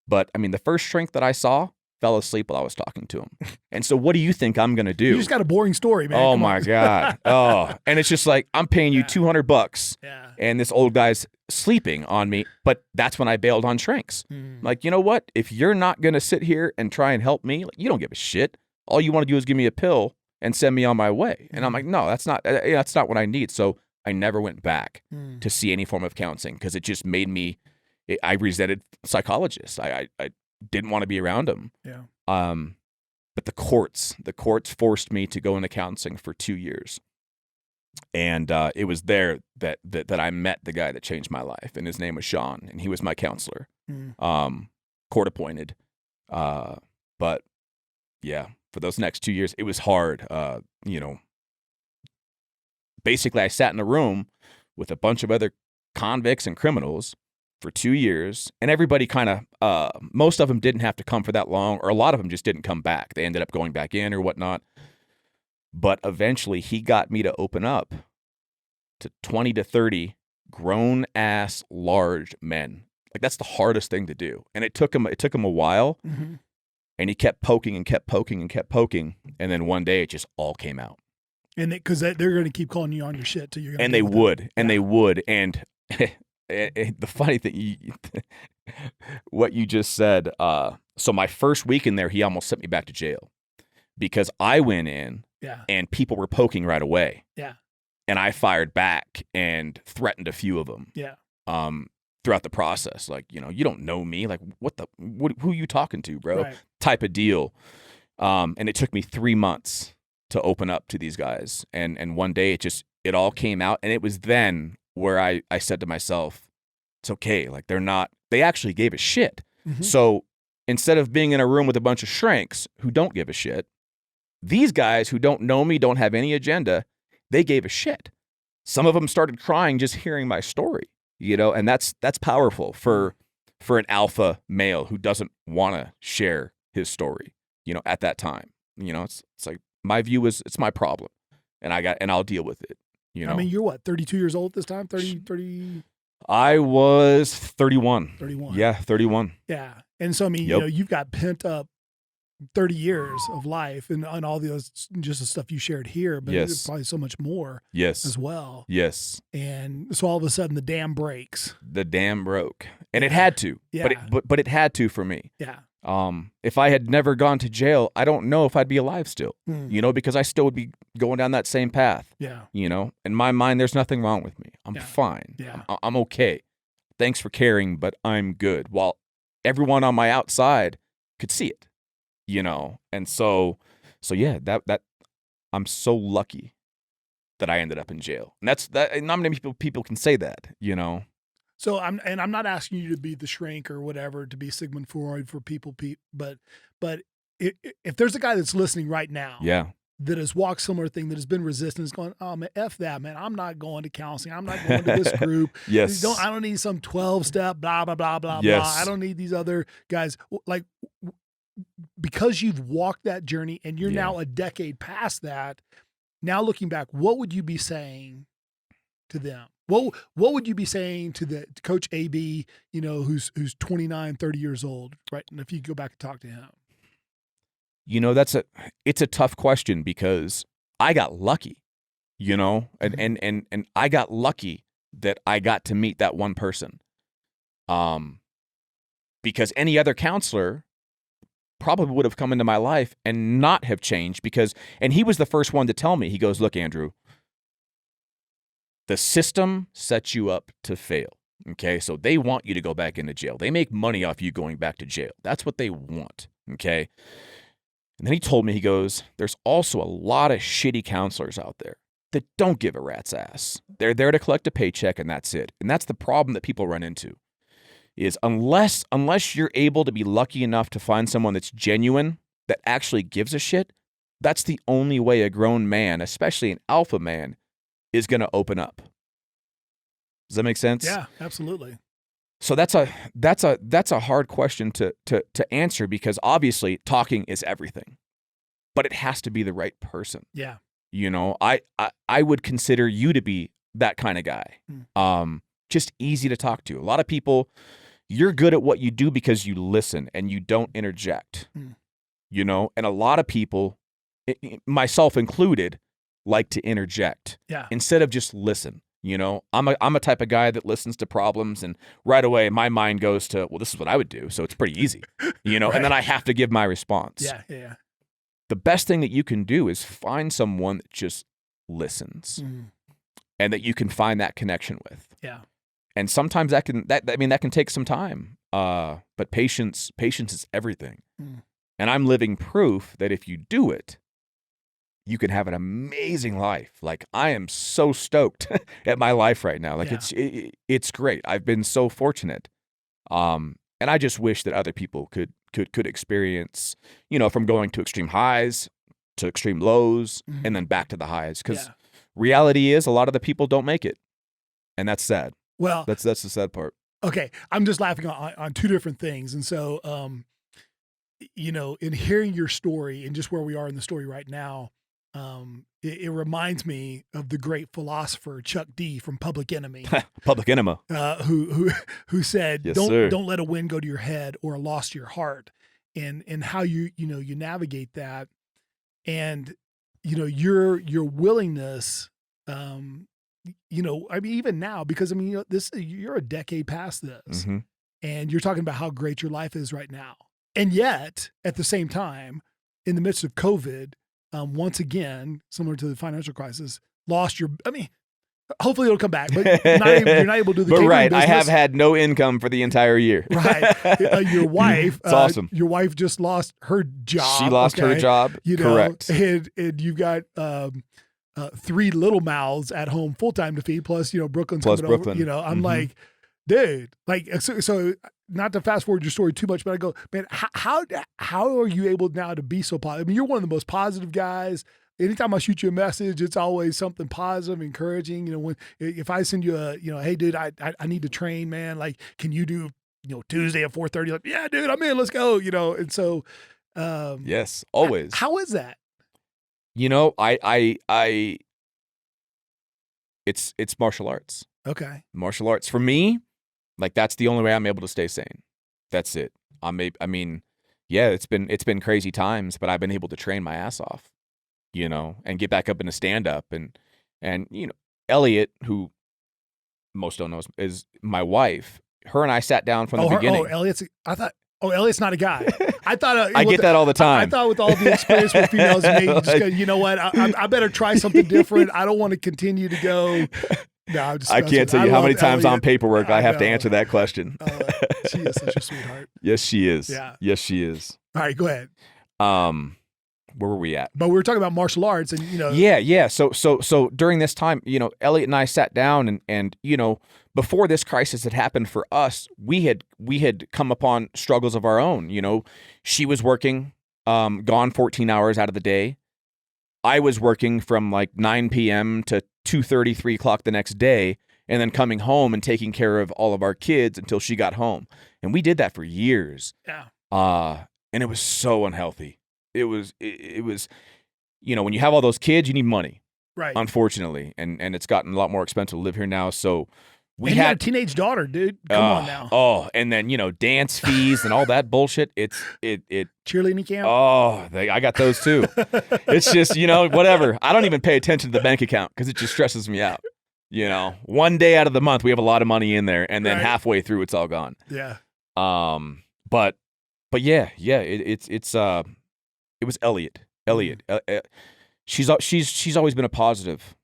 Speaker 1: but I mean, the first shrink that I saw fell asleep while I was talking to him. And so what do you think I'm going to do?
Speaker 2: You just got a boring story, man.
Speaker 1: Oh my God. Oh, and it's just like, I'm paying you $200 and this old guy's sleeping on me. But that's when I bailed on shrinks. Like, you know what? If you're not going to sit here and try and help me, like, you don't give a shit. All you want to do is give me a pill and send me on my way. And I'm like, no, that's not what I need. So I never went back to see any form of counseling because it just made me, I resented psychologists. I didn't want to be around them.
Speaker 2: Yeah.
Speaker 1: But the courts forced me to go into counseling for 2 years. And it was there that I met the guy that changed my life. And his name was Sean, and he was my counselor, court appointed. But yeah, for those next 2 years, it was hard. You know, basically I sat in a room with a bunch of other convicts and criminals for 2 years, and everybody kind of, most of them didn't have to come for that long, or a lot of them just didn't come back. They ended up going back in or whatnot. But eventually he got me to open up to 20 to 30 grown ass large men. Like that's the hardest thing to do. And it took him a while, and he kept poking and kept poking and kept poking. And then one day it just all came out.
Speaker 2: And because they're going to keep calling you on your shit till you're.
Speaker 1: And they would, and they would. And the funny thing, what you just said. So my first week in there, he almost sent me back to jail because I went in, and people were poking right away. Yeah, and I fired back and threatened a few of them. Yeah. Throughout the process, like, you know, you don't know me, like who are you talking to, bro? Right. Type of deal. And it took me 3 months to open up to these guys, and one day it all came out, and it was then where I said to myself, it's okay. Like they actually gave a shit. So instead of being in a room with a bunch of shrinks who don't give a shit, these guys who don't know me, don't have any agenda, they gave a shit. Some of them started crying just hearing my story, you know, and that's powerful for an alpha male who doesn't want to share his story, you know, at that time. You know, it's like my view is it's my problem, and I'll deal with it. You know,
Speaker 2: I mean, you're what, 32 years old at this time? 30?
Speaker 1: I was 31.
Speaker 2: 31.
Speaker 1: Yeah, 31.
Speaker 2: Yeah. And so, I mean, you know, you've got pent up 30 years of life and all those, just the stuff you shared here, but there's probably so much more as well. Yes. And so all of a sudden the dam breaks.
Speaker 1: The dam broke. And it had to. Yeah. But it had to for me. Yeah. If I had never gone to jail, I don't know if I'd be alive still, you know, because I still would be going down that same path. Yeah. You know, in my mind, there's nothing wrong with me. I'm fine. Yeah. I'm okay. Thanks for caring, but I'm good. While everyone on my outside could see it, you know? And so yeah, that I'm so lucky that I ended up in jail. And and not many people can say that, you know?
Speaker 2: So I'm not asking you to be the shrink or whatever, to be Sigmund Freud for people, but if there's a guy that's listening right now, that has walked similar thing, that has been resistant, is going, oh man, F that, man, I'm not going to counseling, I'm not going to this group. Yes, I don't need some 12-step blah blah blah blah blah. I don't need these other guys. Like, because you've walked that journey and you're now a decade past that. Now looking back, what would you be saying to them? What would you be saying to Coach AB, you know, who's 29, 30 years old, right? And if you go back and talk to him.
Speaker 1: You know, it's a tough question because I got lucky, you know, and I got lucky that I got to meet that one person. Because any other counselor probably would have come into my life and not have changed and he was the first one to tell me, he goes, look, Andrew, the system sets you up to fail. Okay. So they want you to go back into jail. They make money off you going back to jail. That's what they want. Okay. And then he told me, he goes, there's also a lot of shitty counselors out there that don't give a rat's ass. They're there to collect a paycheck and that's it. And that's the problem that people run into is unless you're able to be lucky enough to find someone that's genuine, that actually gives a shit, that's the only way a grown man, especially an alpha man, is going to open up. Does that make sense?
Speaker 2: Yeah, absolutely.
Speaker 1: So that's a hard question to answer because obviously talking is everything, but it has to be the right person.
Speaker 2: Yeah.
Speaker 1: You know, I would consider you to be that kind of guy. Just easy to talk to. A lot of people, you're good at what you do because you listen and you don't interject. You know, and a lot of people, myself included, like to interject instead of just listen. You know, I'm a type of guy that listens to problems and right away my mind goes to, well, this is what I would do. So it's pretty easy, you know, and then I have to give my response.
Speaker 2: Yeah.
Speaker 1: The best thing that you can do is find someone that just listens and that you can find that connection with.
Speaker 2: Yeah.
Speaker 1: And sometimes that can take some time. But patience is everything. And I'm living proof that if you do it, you can have an amazing life. Like I am so stoked at my life right now. Like it's great. I've been so fortunate. And I just wish that other people could experience, you know, from going to extreme highs to extreme lows and then back to the highs. Because reality is a lot of the people don't make it. And that's sad.
Speaker 2: Well,
Speaker 1: that's the sad part.
Speaker 2: Okay. I'm just laughing on two different things. And so, you know, in hearing your story and just where we are in the story right now, it reminds me of the great philosopher Chuck D from Public Enemy.
Speaker 1: Public Enema.
Speaker 2: Who said,
Speaker 1: yes,
Speaker 2: don't let a win go to your head or a loss to your heart. And how you navigate that. And, you know, your willingness, you know, I mean, even now, because I mean, you know, you're a decade past this and you're talking about how great your life is right now. And yet at the same time, in the midst of COVID, once again, similar to the financial crisis, hopefully it'll come back, but you're not able to do the catering business.
Speaker 1: I have had no income for the entire year.
Speaker 2: Right. Your wife,
Speaker 1: it's awesome.
Speaker 2: Your wife just lost her job.
Speaker 1: She lost her job.
Speaker 2: You know,
Speaker 1: correct.
Speaker 2: And you've got 3 little mouths at home full time to feed. Plus, you know, Brooklyn's coming over. You know, I'm like, dude, like, so not to fast forward your story too much, but I go, man, how are you able now to be so positive? I mean, you're one of the most positive guys. Anytime I shoot you a message, it's always something positive, encouraging. You know, if I send you hey, dude, I need to train, man. Like, can you do, you know, Tuesday at 4:30? Like, yeah, dude, I'm in. Let's go. You know, and so,
Speaker 1: yes, always.
Speaker 2: How is that?
Speaker 1: You know, it's martial arts.
Speaker 2: Okay.
Speaker 1: Martial arts for me, like that's the only way I'm able to stay sane. That's it. I mean, yeah, it's been crazy times, but I've been able to train my ass off, you know, and get back up in a stand up and you know, Elliot, who most don't know is my wife. Her and I sat down from the beginning.
Speaker 2: Elliot's not a guy. I thought
Speaker 1: I get that all the time.
Speaker 2: I thought with all the experience with females, me, just go, you know what? I better try something different. I don't want to continue to go. No,
Speaker 1: I can't tell you how many times on paperwork I have to answer that question.
Speaker 2: She is such a sweetheart.
Speaker 1: Yes, she is.
Speaker 2: Yeah.
Speaker 1: Yes, she is.
Speaker 2: All right, go ahead.
Speaker 1: Where were we at?
Speaker 2: But we were talking about martial arts, and you know.
Speaker 1: Yeah. So during this time, you know, Elliot and I sat down, and you know, before this crisis had happened for us, we had come upon struggles of our own. You know, she was working, gone 14 hours out of the day. I was working from like 9 p.m. to 2:30, 3 o'clock the next day, and then coming home and taking care of all of our kids until she got home. And we did that for years.
Speaker 2: Yeah.
Speaker 1: And it was so unhealthy. It was, you know, when you have all those kids, you need money.
Speaker 2: Right.
Speaker 1: Unfortunately. And it's gotten a lot more expensive to live here now. So
Speaker 2: we had a teenage daughter, dude. Come on now.
Speaker 1: Oh, and then, you know, dance fees and all that bullshit. It
Speaker 2: cheerleading camp.
Speaker 1: Oh, I got those too. It's just, you know, whatever. I don't even pay attention to the bank account because it just stresses me out. You know, one day out of the month, we have a lot of money in there, and then halfway through, it's all gone.
Speaker 2: Yeah.
Speaker 1: But but yeah, it was Elliot. She's always been a positive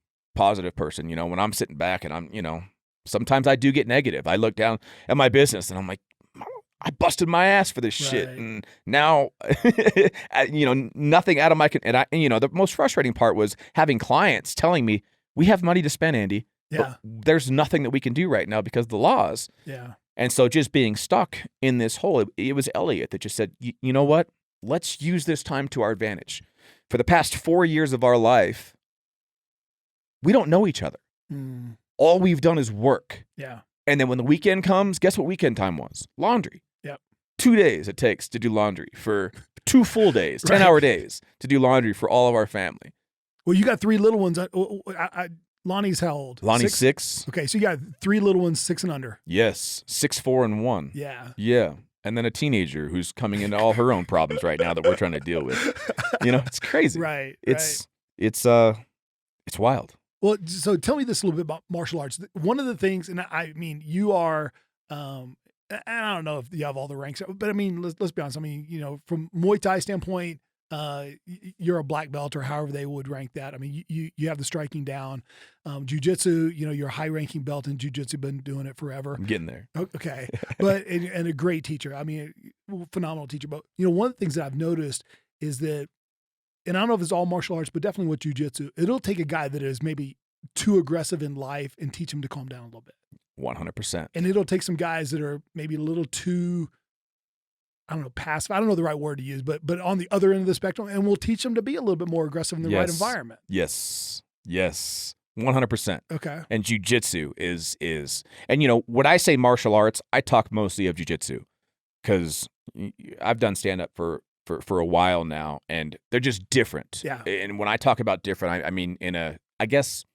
Speaker 1: person. You know, when I'm sitting back and I'm, you know, sometimes I do get negative. I look down at my business and I'm like, I busted my ass for this shit, and now, you know, nothing out of my. And you know, the most frustrating part was having clients telling me, "We have money to spend, Andy.
Speaker 2: Yeah.
Speaker 1: But there's nothing that we can do right now because of the laws."
Speaker 2: Yeah.
Speaker 1: And so, just being stuck in this hole, it was Elliot that just said, "You know what? Let's use this time to our advantage." For the past 4 years of our life, we don't know each other. All we've done is work.
Speaker 2: Yeah.
Speaker 1: And then when the weekend comes, guess what weekend time was? Laundry.
Speaker 2: Yep.
Speaker 1: 2 days it takes to do laundry for 2 full days, 10-hour days to do laundry for all of our family.
Speaker 2: Well, you got 3 little ones. Lonnie's how old?
Speaker 1: Lonnie's 6.
Speaker 2: Okay, so you got 3 little ones, 6 and under.
Speaker 1: Yes, 6, 4, and 1.
Speaker 2: Yeah.
Speaker 1: Yeah. And then a teenager who's coming into all her own problems right now that we're trying to deal with. You know, it's crazy.
Speaker 2: Right.
Speaker 1: It's wild.
Speaker 2: Well, so tell me this a little bit about martial arts. One of the things, and I mean, you are, and I don't know if you have all the ranks, but I mean, let's be honest. I mean, you know, from Muay Thai standpoint, you're a black belt or however they would rank that. I mean, you have the striking down. Jiu-jitsu, you know, you're a high-ranking belt in jiu-jitsu, been doing it forever.
Speaker 1: I'm getting there.
Speaker 2: Okay. But, and a great teacher. I mean, phenomenal teacher. But, you know, one of the things that I've noticed is that, and I don't know if it's all martial arts, but definitely with jiu-jitsu, it'll take a guy that is maybe too aggressive in life and teach him to calm down a little bit.
Speaker 1: 100%.
Speaker 2: And it'll take some guys that are maybe a little too, I don't know, passive. I don't know the right word to use, but on the other end of the spectrum, and we'll teach them to be a little bit more aggressive in the right environment.
Speaker 1: Yes. 100%.
Speaker 2: Okay.
Speaker 1: And jiu-jitsu is, and you know, when I say martial arts, I talk mostly of jiu-jitsu because I've done stand-up for a while now, and they're just different.
Speaker 2: Yeah.
Speaker 1: And when I talk about different, I mean I guess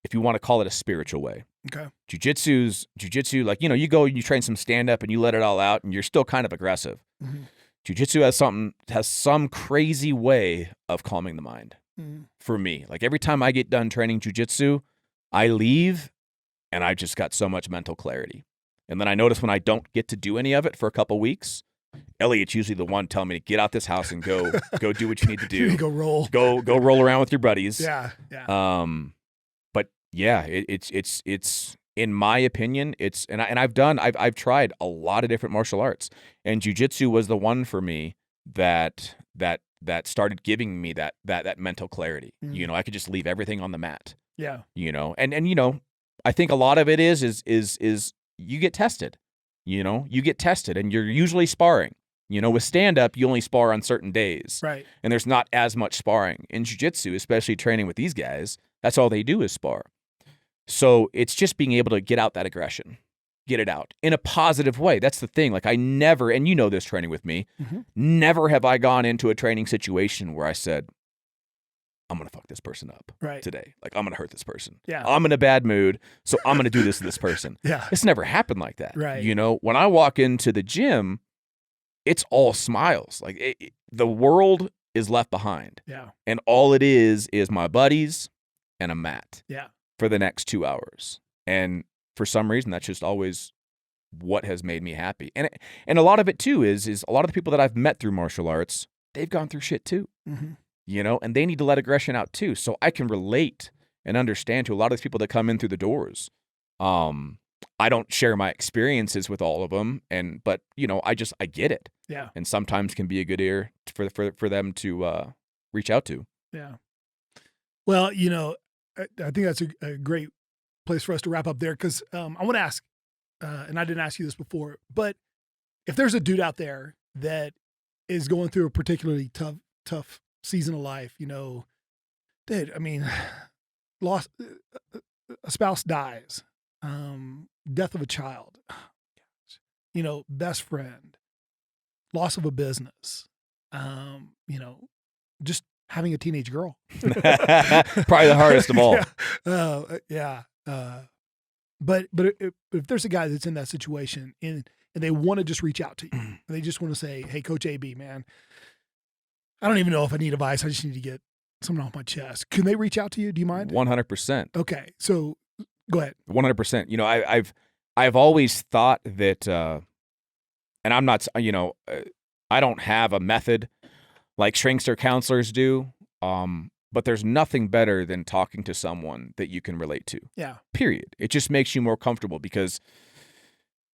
Speaker 1: if you want to call it a spiritual way.
Speaker 2: Okay.
Speaker 1: Jiu-jitsu, like, you know, you go and you train some stand-up and you let it all out and you're still kind of aggressive.
Speaker 2: Mm-hmm.
Speaker 1: Jiu-jitsu has some crazy way of calming the mind for me. Like every time I get done training jiu-jitsu, I leave and I just got so much mental clarity. And then I notice when I don't get to do any of it for a couple weeks, Elliot's usually the one telling me to get out this house and go do what you need to do.
Speaker 2: Go roll.
Speaker 1: Go roll around with your buddies.
Speaker 2: Yeah.
Speaker 1: But yeah, it's in my opinion, and I've tried a lot of different martial arts, and jiu-jitsu was the one for me that started giving me that mental clarity. You know, I could just leave everything on the mat.
Speaker 2: Yeah.
Speaker 1: You know, and you know, I think a lot of it is you get tested. You know, you get tested and you're usually sparring. You know, with stand-up, you only spar on certain days.
Speaker 2: Right.
Speaker 1: And there's not as much sparring. In jiu-jitsu, especially training with these guys, that's all they do is spar. So it's just being able to get out that aggression, get it out in a positive way. That's the thing. Like I never, and you know this training with me, never have I gone into a training situation where I said, I'm going to fuck this person up today. Like, I'm going to hurt this person.
Speaker 2: Yeah.
Speaker 1: I'm in a bad mood, so I'm going to do this to this person.
Speaker 2: Yeah.
Speaker 1: It's never happened like that.
Speaker 2: Right.
Speaker 1: You know, when I walk into the gym, it's all smiles. Like, the world is left behind.
Speaker 2: Yeah.
Speaker 1: And all it is my buddies and a mat.
Speaker 2: Yeah.
Speaker 1: For the next 2 hours. And for some reason, that's just always what has made me happy. And a lot of it, too, is a lot of the people that I've met through martial arts, they've gone through shit, too.
Speaker 2: Mm-hmm.
Speaker 1: You know, and they need to let aggression out too. So I can relate and understand to a lot of these people that come in through the doors. I don't share my experiences with all of them, but you know, I get it.
Speaker 2: Yeah.
Speaker 1: And sometimes can be a good ear for them to reach out to.
Speaker 2: Yeah. Well, you know, I think that's a great place for us to wrap up there because I want to ask, and I didn't ask you this before, but if there's a dude out there that is going through a particularly tough season of life, you know, dude, I mean, lost a spouse dies, death of a child, you know, best friend, loss of a business, you know, just having a teenage girl.
Speaker 1: Probably the hardest of all.
Speaker 2: Yeah. But if there's a guy that's in that situation and they want to just reach out to you, and they just want to say, hey, Coach AB, man, I don't even know if I need advice. I just need to get something off my chest. Can they reach out to you? Do you mind?
Speaker 1: 100%.
Speaker 2: Okay. So go ahead.
Speaker 1: 100%. You know, I've always thought that, and I'm not, you know, I don't have a method like shrinks or counselors do. But there's nothing better than talking to someone that you can relate to.
Speaker 2: Yeah.
Speaker 1: Period. It just makes you more comfortable because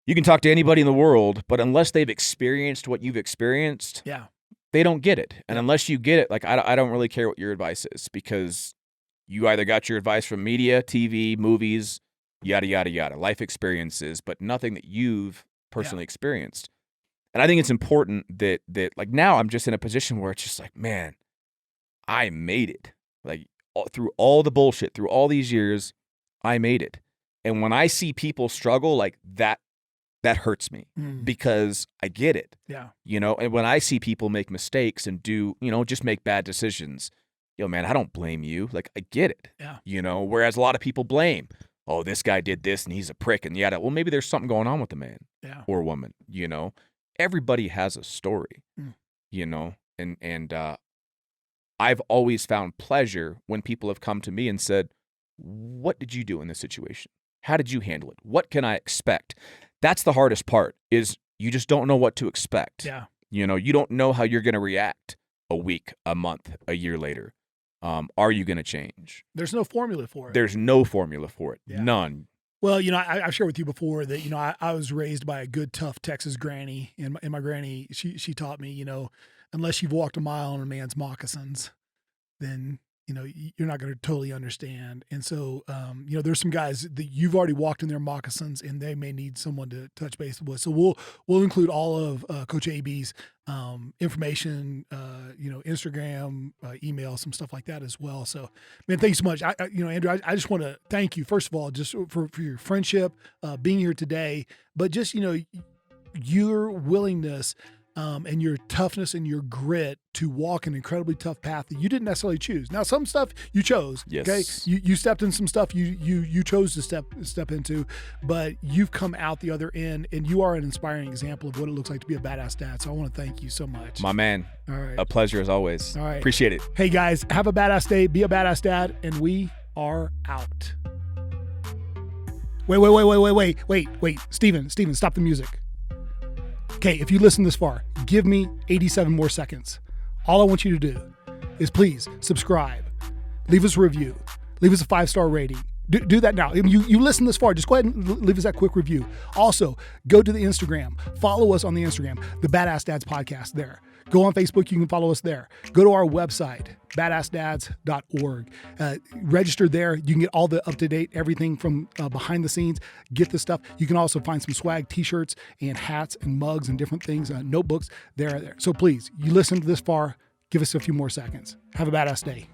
Speaker 1: you can talk to anybody in the world, but unless they've experienced what you've experienced,
Speaker 2: Yeah.
Speaker 1: they don't get it. And unless you get it, like I don't really care what your advice is because you either got your advice from media, TV, movies, yada, yada, yada, life experiences, but nothing that you've personally experienced. And I think it's important that like now I'm just in a position where it's just like, man, I made it. Like through all the bullshit, through all these years, I made it. And when I see people struggle like that hurts me because I get it.
Speaker 2: Yeah.
Speaker 1: You know, and when I see people make mistakes and do, just make bad decisions, man, I don't blame you. Like I get it.
Speaker 2: Yeah.
Speaker 1: Whereas a lot of people blame, oh, this guy did this and he's a prick and yada. Well, maybe there's something going on with the man or woman, Everybody has a story, and I've always found pleasure when people have come to me and said, what did you do in this situation? How did you handle it? What can I expect? That's the hardest part is you just don't know what to expect.
Speaker 2: Yeah.
Speaker 1: You don't know how you're going to react a week, a month, a year later. Are you going to change?
Speaker 2: There's no formula for it.
Speaker 1: There's no formula for it.
Speaker 2: Yeah.
Speaker 1: None.
Speaker 2: Well, I've shared with you before that, I was raised by a good, tough Texas granny, and my granny, she taught me, unless you've walked a mile in a man's moccasins, then, you're not going to totally understand. And so, there's some guys that you've already walked in their moccasins and they may need someone to touch base with. So we'll include all of Coach AB's information, Instagram, email, some stuff like that as well. So, man, thank you so much. Andrew, I just want to thank you, first of all, just for your friendship, being here today, but just, your willingness and your toughness and your grit to walk an incredibly tough path that you didn't necessarily choose. Now, some stuff you chose.
Speaker 1: Yes.
Speaker 2: Okay, you stepped in some stuff you chose to step into, but you've come out the other end, and you are an inspiring example of what it looks like to be a badass dad. So I want to thank you so much,
Speaker 1: my man.
Speaker 2: All right,
Speaker 1: a pleasure as always.
Speaker 2: All right,
Speaker 1: appreciate it.
Speaker 2: Hey guys, have a badass day. Be a badass dad, and we are out. Wait, Steven, stop the music. Okay, if you listen this far, give me 87 more seconds. All I want you to do is please subscribe, leave us a review, leave us a 5-star rating. Do that now. You listen this far, just go ahead and leave us that quick review. Also, go to the Instagram. Follow us on the Instagram, the Badass Dads Podcast there. Go on Facebook. You can follow us there. Go to our website, BadAssDads.org. Register there. You can get all the up-to-date, everything from behind the scenes. Get the stuff. You can also find some swag, t-shirts and hats and mugs and different things, notebooks there. So please, you listen to this far, give us a few more seconds. Have a badass day.